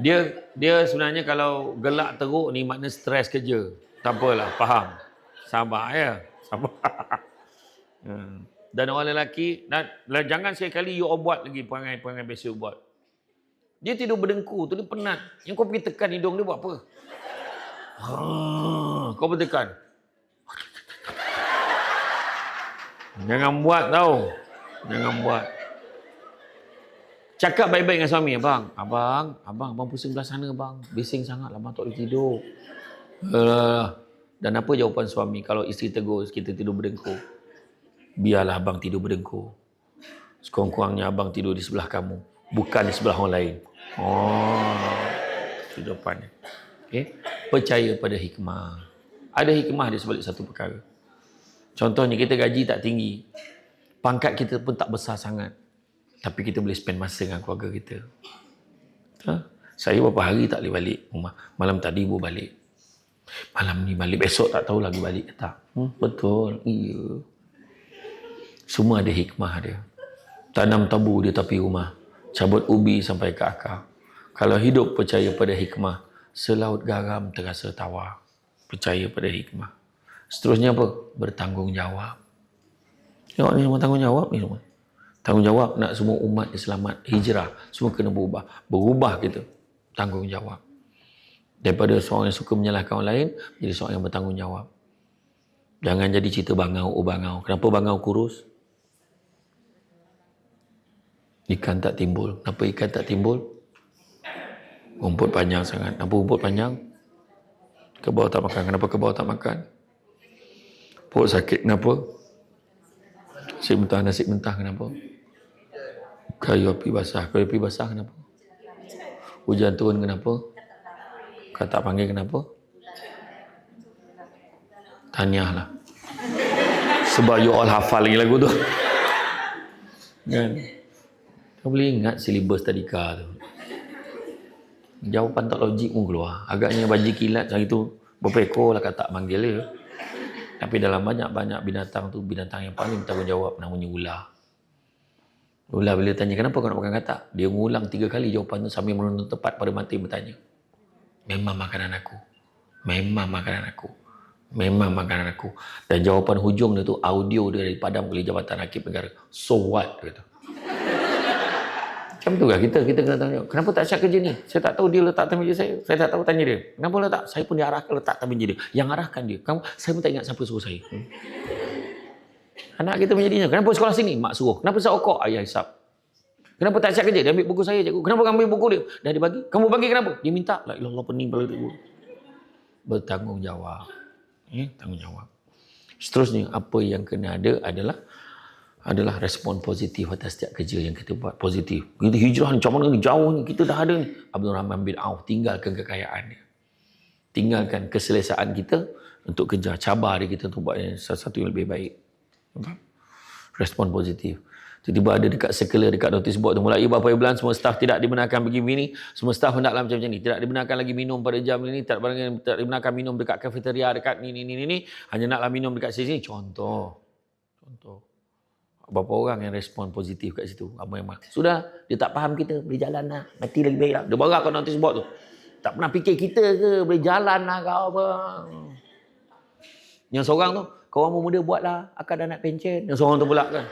Dia sebenarnya kalau gelak teruk ni makna stres kerja. Tak apalah, faham. Sabar ya, sabar. Dan orang lelaki, jangan sekali-kali you buat lagi perangai-perangai biasa you buat. Dia tidur berdengkur tu, dia penat. Yang kau pergi tekan hidung dia buat apa? Kau bertekan. Jangan buat tau. Jangan buat. Cakap baik-baik dengan suami. Abang pusing belah sana bang. Bising sangat lah abang tak boleh tidur. Dan apa jawapan suami kalau isteri tegur kita tidur berdengkur? Biarlah abang tidur berdengkur. Sekurang-kurangnya abang tidur di sebelah kamu, bukan di sebelah orang lain. Itu jawapannya. Okay? Percaya pada hikmah. Ada hikmah di sebalik satu perkara. Contohnya kita gaji tak tinggi, pangkat kita pun tak besar sangat, tapi kita boleh spend masa dengan keluarga kita. Saya berapa hari tak boleh balik rumah. Malam tadi baru balik. Malam ni balik, besok tak tahu lagi balik ke tak. Betul, iya. Semua ada hikmah dia. Tanam tabu di tepi rumah, cabut ubi sampai ke akar. Kalau hidup percaya pada hikmah, selaut garam terasa tawar. Percaya pada hikmah. Seterusnya apa? Bertanggungjawab. Tengok ni semua tanggungjawab ni semua. Tanggungjawab nak semua umat ni selamat, hijrah, semua kena berubah. Berubah kita. Tanggungjawab. Daripada seorang yang suka menyalahkan orang lain, jadi seorang yang bertanggungjawab. Jangan jadi cerita bangau, oh bangau. Kenapa bangau kurus? Ikan tak timbul. Kenapa ikan tak timbul? Rumput panjang sangat. Kenapa rumput panjang? Kebau tak makan. Kenapa kebau tak makan? Perut sakit. Kenapa? Nasi mentah. Kenapa? Kayu api basah. Kayu api basah kenapa? Hujan turun kenapa? Kata panggil kenapa? Tahniah lah. Sebab you all hafal lagi lagu tu. Kan? Kau boleh ingat silibus tadika tu. Jawapan tak logik pun keluar. Agaknya baji kilat hari tu berapa ekor lah kata panggil dia. Tapi dalam banyak-banyak binatang tu, binatang yang paling bertanggungjawab namanya ular. Ular bila tanya kenapa kau nak makan katak, dia mengulang 3 kali jawapan tu sambil menonton tepat pada mata yang bertanya. Memang makanan aku. Memang makanan aku. Memang makanan aku. Dan jawapan hujung dia tu audio dia dari Padang oleh Jabatan Hakim Negara. So what? Dia kata. Macam tu lah kita kena tanya. Kenapa tak siap kerja ni? Saya tak tahu dia letak atas meja saya. Saya tak tahu tanya dia. Kenapa letak? Saya pun diarahkan letak atas meja dia. Yang arahkan dia. Saya pun tak ingat siapa suruh saya. Anak kita menjadinya. Kenapa sekolah sini? Mak suruh. Kenapa saya okok? Ayah hisap. Kenapa tak siap kerja? Dia ambil buku saya, cikgu. Kenapa kamu ambil buku dia? Dah dibagi. Kamu bagi kenapa? Dia minta. La ilah Allah pening kepala cikgu. Bertanggungjawab. Tanggungjawab. Seterusnya, apa yang kena ada adalah respon positif atas setiap kerja yang kita buat. Positif. Kita hijrah ni, macam mana ni, jauh ni, kita dah ada ni. Abdul Rahman bin Auf, tinggalkan kekayaan dia. Tinggalkan keselesaan kita untuk kerja. Cabar dia kita untuk buat sesuatu yang lebih baik. Respon positif. Tiba-tiba ada dekat circular, dekat notice board tu, mulai beberapa bulan semua staf tidak dibenarkan pergi begini, semua staf hendaklah macam ni, tidak dibenarkan lagi minum pada jam ini, tak dibenarkan minum dekat kafeteria, dekat ni, hanya naklah minum dekat sini. Contoh. Berapa orang yang respon positif kat situ? Apa yang sudah, dia tak faham kita, boleh jalan lah, mati lagi baik lah. Dia barak kat notice board tu. Tak pernah fikir kita ke, boleh jalan lah kau apa. Yang seorang tu, kau orang muda buatlah, akak dah nak pencen. Yang seorang tu pula kan.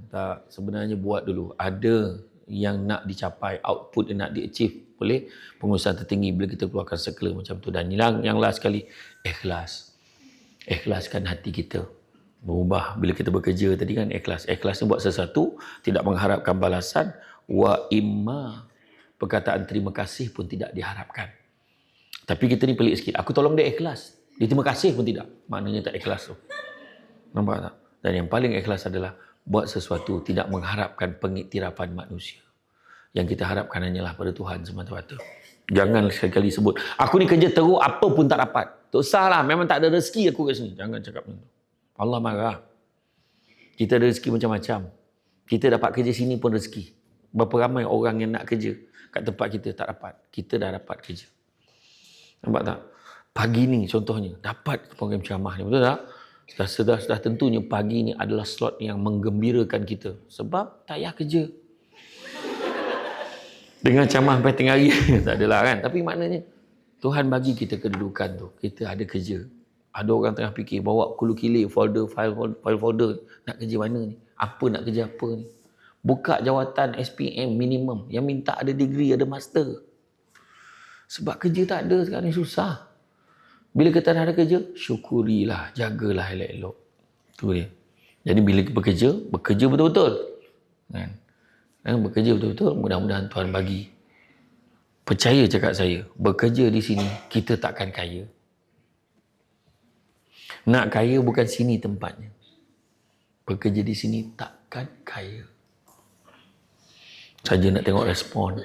Tak, sebenarnya buat dulu. Ada yang nak dicapai, output yang nak di-achieve oleh pengurusan tertinggi bila kita keluarkan circular macam tu. Dan yang last sekali, ikhlas. Ikhlaskan hati kita. Berubah bila kita bekerja tadi kan, ikhlas. Ikhlas ni buat sesuatu, tidak mengharapkan balasan. Wa imma, perkataan terima kasih pun tidak diharapkan. Tapi kita ni pelik sikit. Aku tolong dia ikhlas. Dia terima kasih pun tidak. Maknanya tak ikhlas tu. Nampak tak? Dan yang paling ikhlas adalah buat sesuatu tidak mengharapkan pengiktirafan manusia. Yang kita harapkan hanyalah pada Tuhan semata-mata. Jangan sekali-kali sebut, aku ni kerja teruk apa pun tak dapat. Tak usahlah, memang tak ada rezeki aku kat sini. Jangan cakap macam tu. Allah marah. Kita ada rezeki macam-macam. Kita dapat kerja sini pun rezeki. Berapa ramai orang yang nak kerja kat tempat kita tak dapat. Kita dah dapat kerja. Nampak tak? Pagi ni contohnya, dapat program ceramah ni. Betul tak? Sudah tentunya pagi ni adalah slot yang menggembirakan kita. Sebab tak payah kerja. Dengan ceramah sampai tengah hari. Tak adalah kan. Tapi maknanya, Tuhan bagi kita kedudukan tu. Kita ada kerja. Ada orang tengah fikir, bawa kulu-kili, file folder. Nak kerja mana ni? Apa nak kerja apa ni? Buka jawatan SPM minimum. Yang minta ada degree, ada master. Sebab kerja tak ada sekarang ni susah. Bila kita dah ada kerja, syukurilah, jagalah elok-elok. Itu dia. Jadi bila bekerja betul-betul. Kan? Bekerja betul-betul, mudah-mudahan Tuhan bagi. Percaya cakap saya, bekerja di sini, kita takkan kaya. Nak kaya bukan sini tempatnya. Bekerja di sini takkan kaya. Saja nak tengok respon.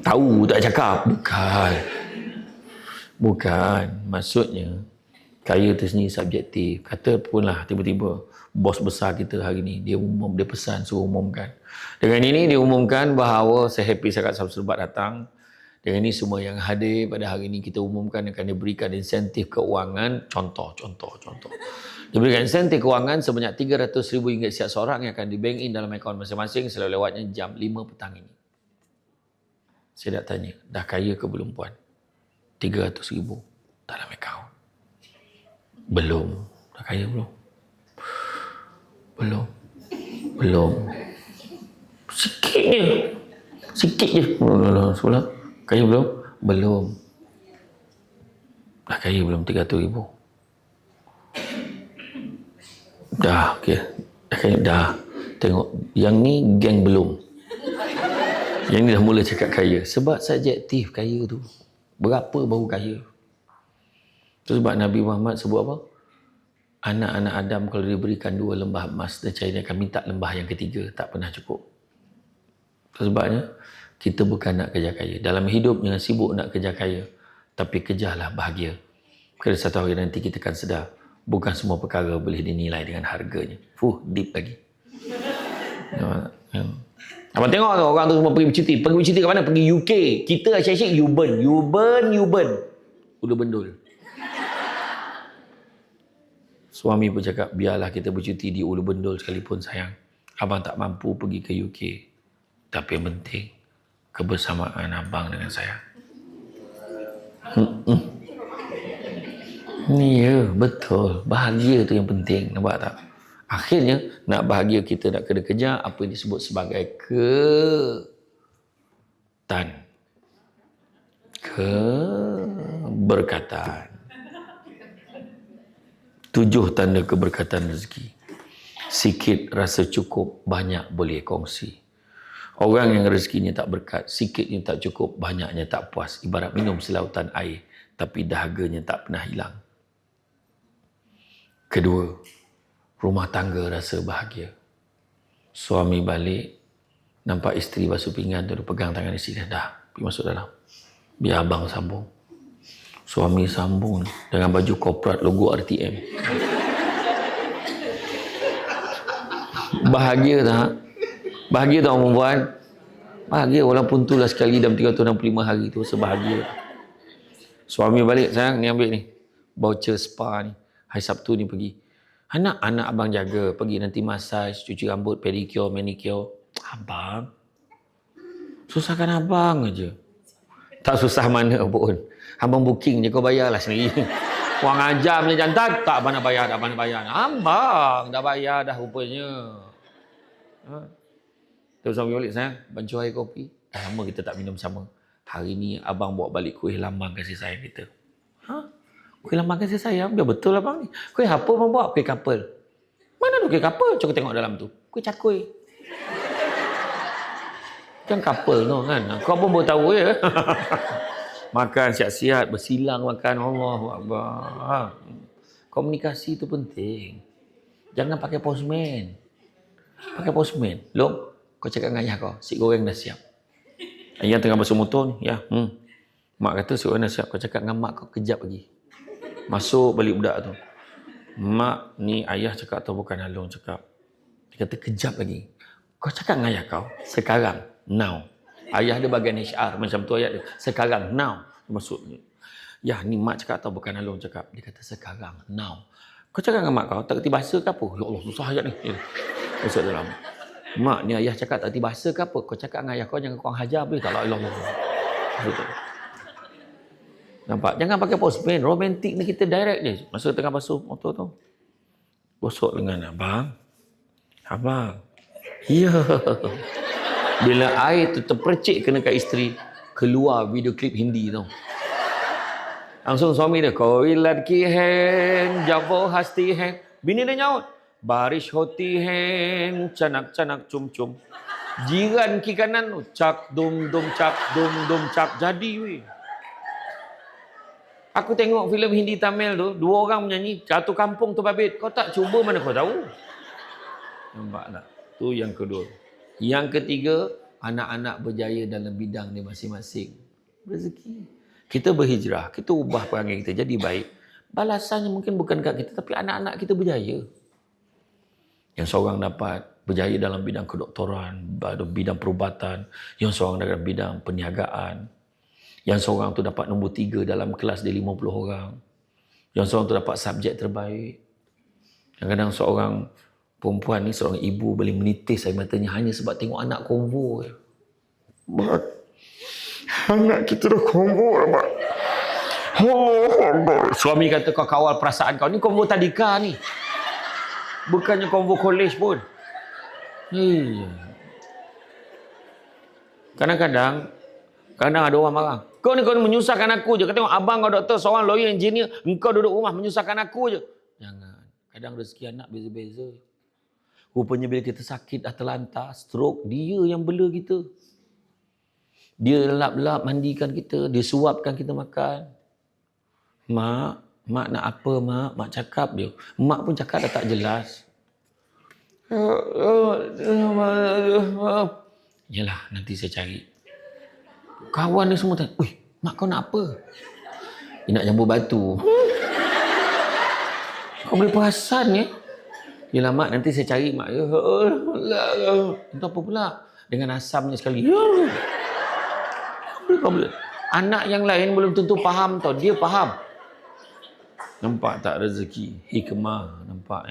Tahu tak cakap? Bukan. Maksudnya, kaya tu sendiri subjektif. Kata pun lah tiba-tiba bos besar kita hari ni, dia pesan suruh umumkan. Dengan ini dia umumkan bahawa saya happy sangat Samsul Bat datang. Dengan ini semua yang hadir pada hari ini kita umumkan akan diberikan insentif keuangan. Contoh. Diberikan insentif keuangan sebanyak RM300,000 setiap seorang yang akan di-bank in dalam akaun masing-masing selewat-lewatnya jam 5 petang ini. Saya nak tanya, dah kaya ke belum puan? 300,000 dalam akaun. Belum. Dah kaya belum? Belum. Sikit je. Sebelah. Kaya belum? Belum. Dah kaya belum 300,000. Dah, okey. Dah kaya dah. Tengok, yang ni geng belum. Yang ni dah mula cakap kaya. Sebab subjektif kaya tu. Berapa baru kaya? Tu sebab Nabi Muhammad sebut apa? Anak-anak Adam kalau diberikan 2 lembah emas, dia akan minta lembah yang ketiga. Tak pernah cukup. Tu sebabnya, kita bukan nak kerja kaya. Dalam hidup jangan sibuk nak kerja kaya. Tapi kejarlah bahagia. Kerana satu hari nanti kita akan sedar. Bukan semua perkara boleh dinilai dengan harganya. Deep lagi. Abang tengok tu orang tu semua pergi bercuti. Pergi bercuti ke mana? Pergi UK. Kita asyik-asyik U-Burn. Ulu Bendul. Suami pun cakap, biarlah kita bercuti di Ulu Bendul sekalipun sayang. Abang tak mampu pergi ke UK. Tapi yang penting, kebersamaan abang dengan saya. Ni ya, betul. Bahagia tu yang penting. Nampak tak? Akhirnya, nak bahagia kita nak kena kejar apa yang disebut sebagai keberkatan. 7 tanda keberkatan rezeki. Sikit rasa cukup, banyak boleh kongsi. Orang yang rezekinya tak berkat, sikitnya tak cukup, banyaknya tak puas. Ibarat minum selautan air, tapi dahaganya tak pernah hilang. Kedua, rumah tangga rasa bahagia. Suami balik, nampak isteri basuh pinggan tu, dia pegang tangan isteri dia, dah, pergi masuk dalam. Biar abang sambung. Suami sambung dengan baju korporat logo RTM. Bahagia tak? Bahagia tak orang perempuan? Bahagia walaupun tu lah sekali dalam 365 hari tu, sebahagia. Suami balik, sayang ni ambil ni. Voucher spa ni. Hari Sabtu ni pergi. Anak-anak abang jaga. Pergi nanti massage, cuci rambut, pedicure, manicure. Abang. Susahkan abang aja. Tak susah mana pun. Abang booking je, kau bayarlah sendiri. Wang ajar punya jantan. Tak abang nak bayar, abang nak bayar. Abang dah bayar dah rupanya. Terus suami balik, sayang. Bancu air kopi. Dah lama kita tak minum sama. Hari ni abang bawa balik kuih lambang kasih sayang kita. Kuih lambang kasih sayang? Biar betul abang ni. Kuih apa abang bawa? Kuih kapal. Mana ada kuih kapal? Cuba tengok dalam tu. Kuih cakui. Kan kapal tu kan. Kau pun baru tahu ya. Makan sihat-sihat, bersilang makan. Allahu Akbar. Komunikasi tu penting. Jangan pakai postman. Pakai postman. Long, kau cakap dengan ayah kau, si goreng dah siap. Ayah tengah basuh motor ni. Ya. Mak kata si goreng dah siap. Kau cakap dengan mak kau kejap lagi. Masuk balik budak tu. Mak ni ayah cakap atau bukan Along cakap. Dia kata kejap lagi. Kau cakap dengan ayah kau sekarang, now. Ayah dia bagian HR macam tu ayat dia. Sekarang, now. Masuk ni. Ya ni mak cakap atau bukan Along cakap. Dia kata sekarang, now. Kau cakap dengan mak kau tak kerti bahasa ke apa? Ya Allah susah ayat ni. Masuk dalam. Mak ni ayah cakap tak kerti bahasa ke apa? Kau cakap dengan ayah kau jangan kau hajar boleh tak? La ilah Allah. Nampak? Jangan pakai postman. Romantik ni kita direct je. Masa tengah basuh motor tu. Gosok dengan abang. Abang. Ya. Bila air tu terpercik kena kat isteri. Keluar video klip Hindi tu. Langsung suami dia. Koi ladki hai. Jabo hasti hai. Bini dia nyaut. Barish hoti hai. Canak-canak cum-cum. Jiran ki kanan tu. Cak dum dum cak dum dum cak. Jadi weh. Aku tengok filem Hindi Tamil tu, 2 orang menyanyi, satu kampung tu babit. Kau tak cuba mana kau tahu? Nampak tak? Tu yang kedua. Yang ketiga, anak-anak berjaya dalam bidang dia masing-masing. Rezeki. Kita berhijrah, kita ubah perangai kita jadi baik. Balasannya mungkin bukan kat kita, tapi anak-anak kita berjaya. Yang seorang dapat berjaya dalam bidang kedoktoran, bidang perubatan, yang seorang dalam bidang perniagaan. Yang seorang tu dapat nombor 3 dalam kelas dia 50 orang. Yang seorang tu dapat subjek terbaik. Kadang-kadang seorang perempuan ni, seorang ibu boleh menitis air matanya hanya sebab tengok anak konvo. Mak, anak kita dah konvo lah, Mak. Suami kata kau kawal perasaan kau. Ni konvo tadika ni. Bukannya konvo college pun. Kadang-kadang ada orang marah. Kau ni kau menyusahkan aku je. Kau tengok abang kau doktor, seorang lawyer, engineer. Engkau duduk rumah menyusahkan aku je. Jangan. Kadang rezeki anak beza-beza. Rupanya bila kita sakit, dah terlantar, stroke, dia yang bela kita. Dia lap-lap mandikan kita, dia suapkan kita makan. Mak nak apa mak? Mak cakap dia. Mak pun cakap dah tak jelas. Yalah, nanti saya cari. Kawan dia semua tanya, "Ui, mak kau nak apa?" Dia nak jambul batu. Kau boleh perasan ya? Yalah mak, nanti saya cari mak. Entah apa pula. Dengan asamnya sekali. Anak yang lain belum tentu faham tau. Dia faham. Nampak tak rezeki? Hikmah. Nampak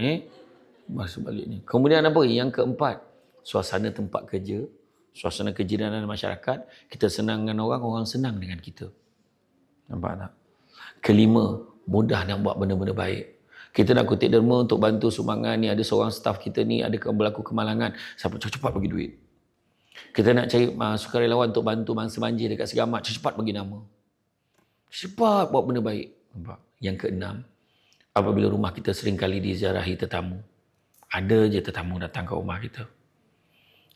Masuk balik ni. Kemudian apa? Yang keempat. Suasana tempat kerja. Suasana kejiranan masyarakat. Kita senang dengan orang, orang senang dengan kita. Nampak tak? Kelima, mudah nak buat benda-benda baik. Kita nak kutip derma untuk bantu sumbangan ni. Ada seorang staf kita ni ada berlaku kemalangan. Siapa cepat bagi duit. Kita nak cari sukarelawan untuk bantu mangsa banjir dekat Segamat. Cepat bagi nama. Cepat buat benda baik. Nampak? Yang keenam, apabila rumah kita sering kali diziarahi tetamu. Ada je tetamu datang ke rumah kita.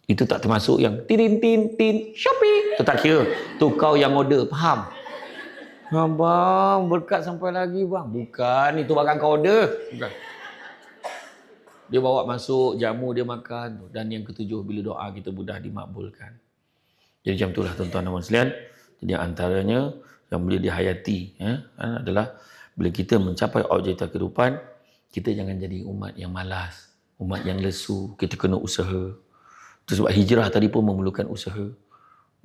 Itu tak termasuk yang tin Shopee. Itu tak kira. Tu kau yang order. Faham? Abang, berkat sampai lagi bang. Bukan, itu barang kau order. Bukan. Dia bawa masuk, jamu dia makan. Dan yang ketujuh, bila doa kita mudah dimakbulkan. Jadi macam itulah tuan-tuan dan puan sekalian. Jadi antaranya yang boleh dihayati adalah bila kita mencapai objektif kehidupan, kita jangan jadi umat yang malas, umat yang lesu. Kita kena usaha. Itu sebab hijrah tadi pun memerlukan usaha.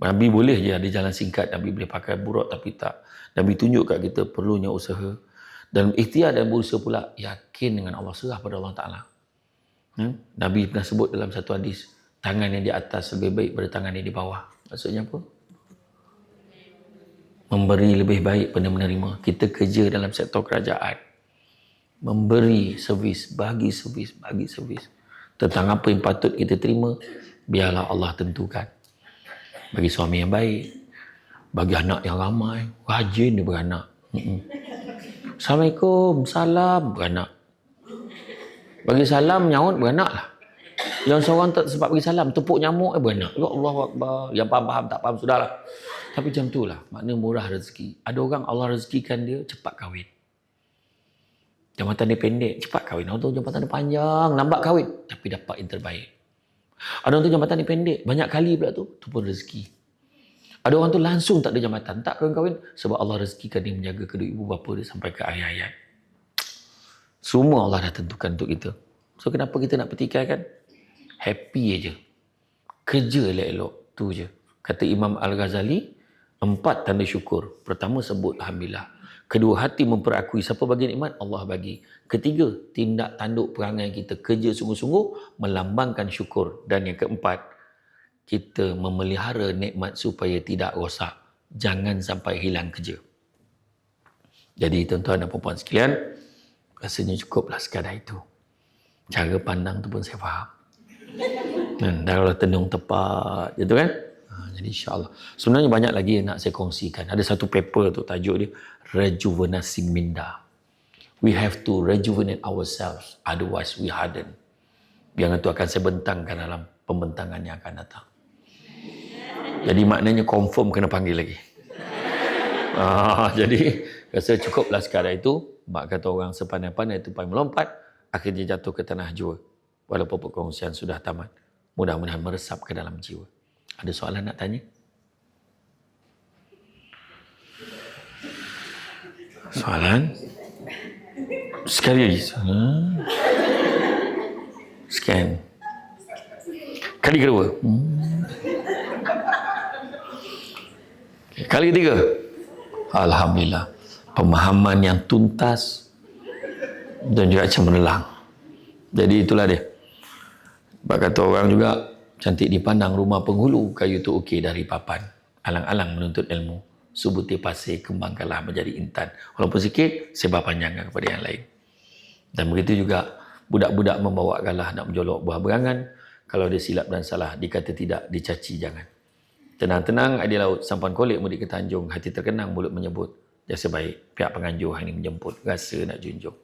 Nabi boleh je ada jalan singkat, Nabi boleh pakai burak, tapi tak. Nabi tunjuk kat kita perlunya usaha. Dan ikhtiar dan berusaha pula yakin dengan Allah, serah pada Allah Ta'ala. Nabi pernah sebut dalam satu hadis, tangan yang di atas lebih baik pada tangan yang di bawah. Maksudnya apa? Memberi lebih baik pada menerima. Kita kerja dalam sektor kerajaan. Memberi servis, bagi servis. Tentang apa yang patut kita terima, biarlah Allah tentukan. Bagi suami yang baik, bagi anak yang ramai, rajin dia beranak. Assalamualaikum, salam, beranak. Bagi salam, nyaut, beranak lah. Yang seorang tak sempat bagi salam, tepuk nyamuk, beranak. Ya Allah Akbar. Yang faham, tak faham, sudahlah. Tapi macam itulah, makna murah rezeki. Ada orang Allah rezekikan dia, cepat kahwin. Jambatan dia pendek, cepat kahwin. Orang tu jambatan dia panjang, lambat kahwin. Tapi dapat yang terbaik. Ada orang tu jambatan dia pendek, banyak kali pula tu pun rezeki. Ada orang tu langsung tak ada jambatan, tak kahwin-kahwin. Sebab Allah rezekikan dia menjaga kedua ibu bapa dia sampai ke ayat-ayat. Semua Allah dah tentukan untuk kita. So kenapa kita nak petikaikan? Happy aja. Kerja elok-elok. Tu je. Kata Imam Al-Ghazali, 4 tanda syukur. Pertama, sebut Alhamdulillah. Kedua, hati memperakui siapa bagi nikmat, Allah bagi. Ketiga, tindak tanduk perangai kita. Kerja sungguh-sungguh, melambangkan syukur. Dan yang keempat, kita memelihara nikmat supaya tidak rosak. Jangan sampai hilang kerja. Jadi tuan-tuan dan puan-puan sekalian, rasanya cukuplah sekadar itu. Cara pandang tu pun saya faham. Dan kalau tenung tepat, gitu kan? Jadi insyaAllah. Sebenarnya banyak lagi yang nak saya kongsikan. Ada satu paper tu, tajuk dia, Rejuvenasi Minda. We have to rejuvenate ourselves, otherwise we harden. Yang itu akan saya bentangkan dalam pembentangan yang akan datang. Jadi maknanya confirm kena panggil lagi. Jadi rasa cukuplah sekadar itu. Mak kata orang sepandai-pandai tupai melompat, akhirnya jatuh ke tanah jua. Walaupun perkongsian sudah tamat. Mudah-mudahan meresap ke dalam jiwa. Ada soalan nak tanya? Soalan? Sekali lagi. Scan. Kali kedua. Kali ketiga. Alhamdulillah. Pemahaman yang tuntas dan juga cemerlang. Jadi itulah dia. Sebab kata orang juga, cantik dipandang rumah penghulu, kayu tu okey dari papan. Alang-alang menuntut ilmu. Subuti pasir, kembangkanlah menjadi intan. Walaupun sikit, sebar panjangkan kepada yang lain. Dan begitu juga, budak-budak membawa galah nak menjolok buah berangan. Kalau dia silap dan salah, dikata tidak, dicaci jangan. Tenang-tenang air di laut, sampan kolek mudik ke Tanjung, hati terkenang mulut menyebut. Jasa baik, pihak penganjur hari ini menjemput, rasa nak junjung.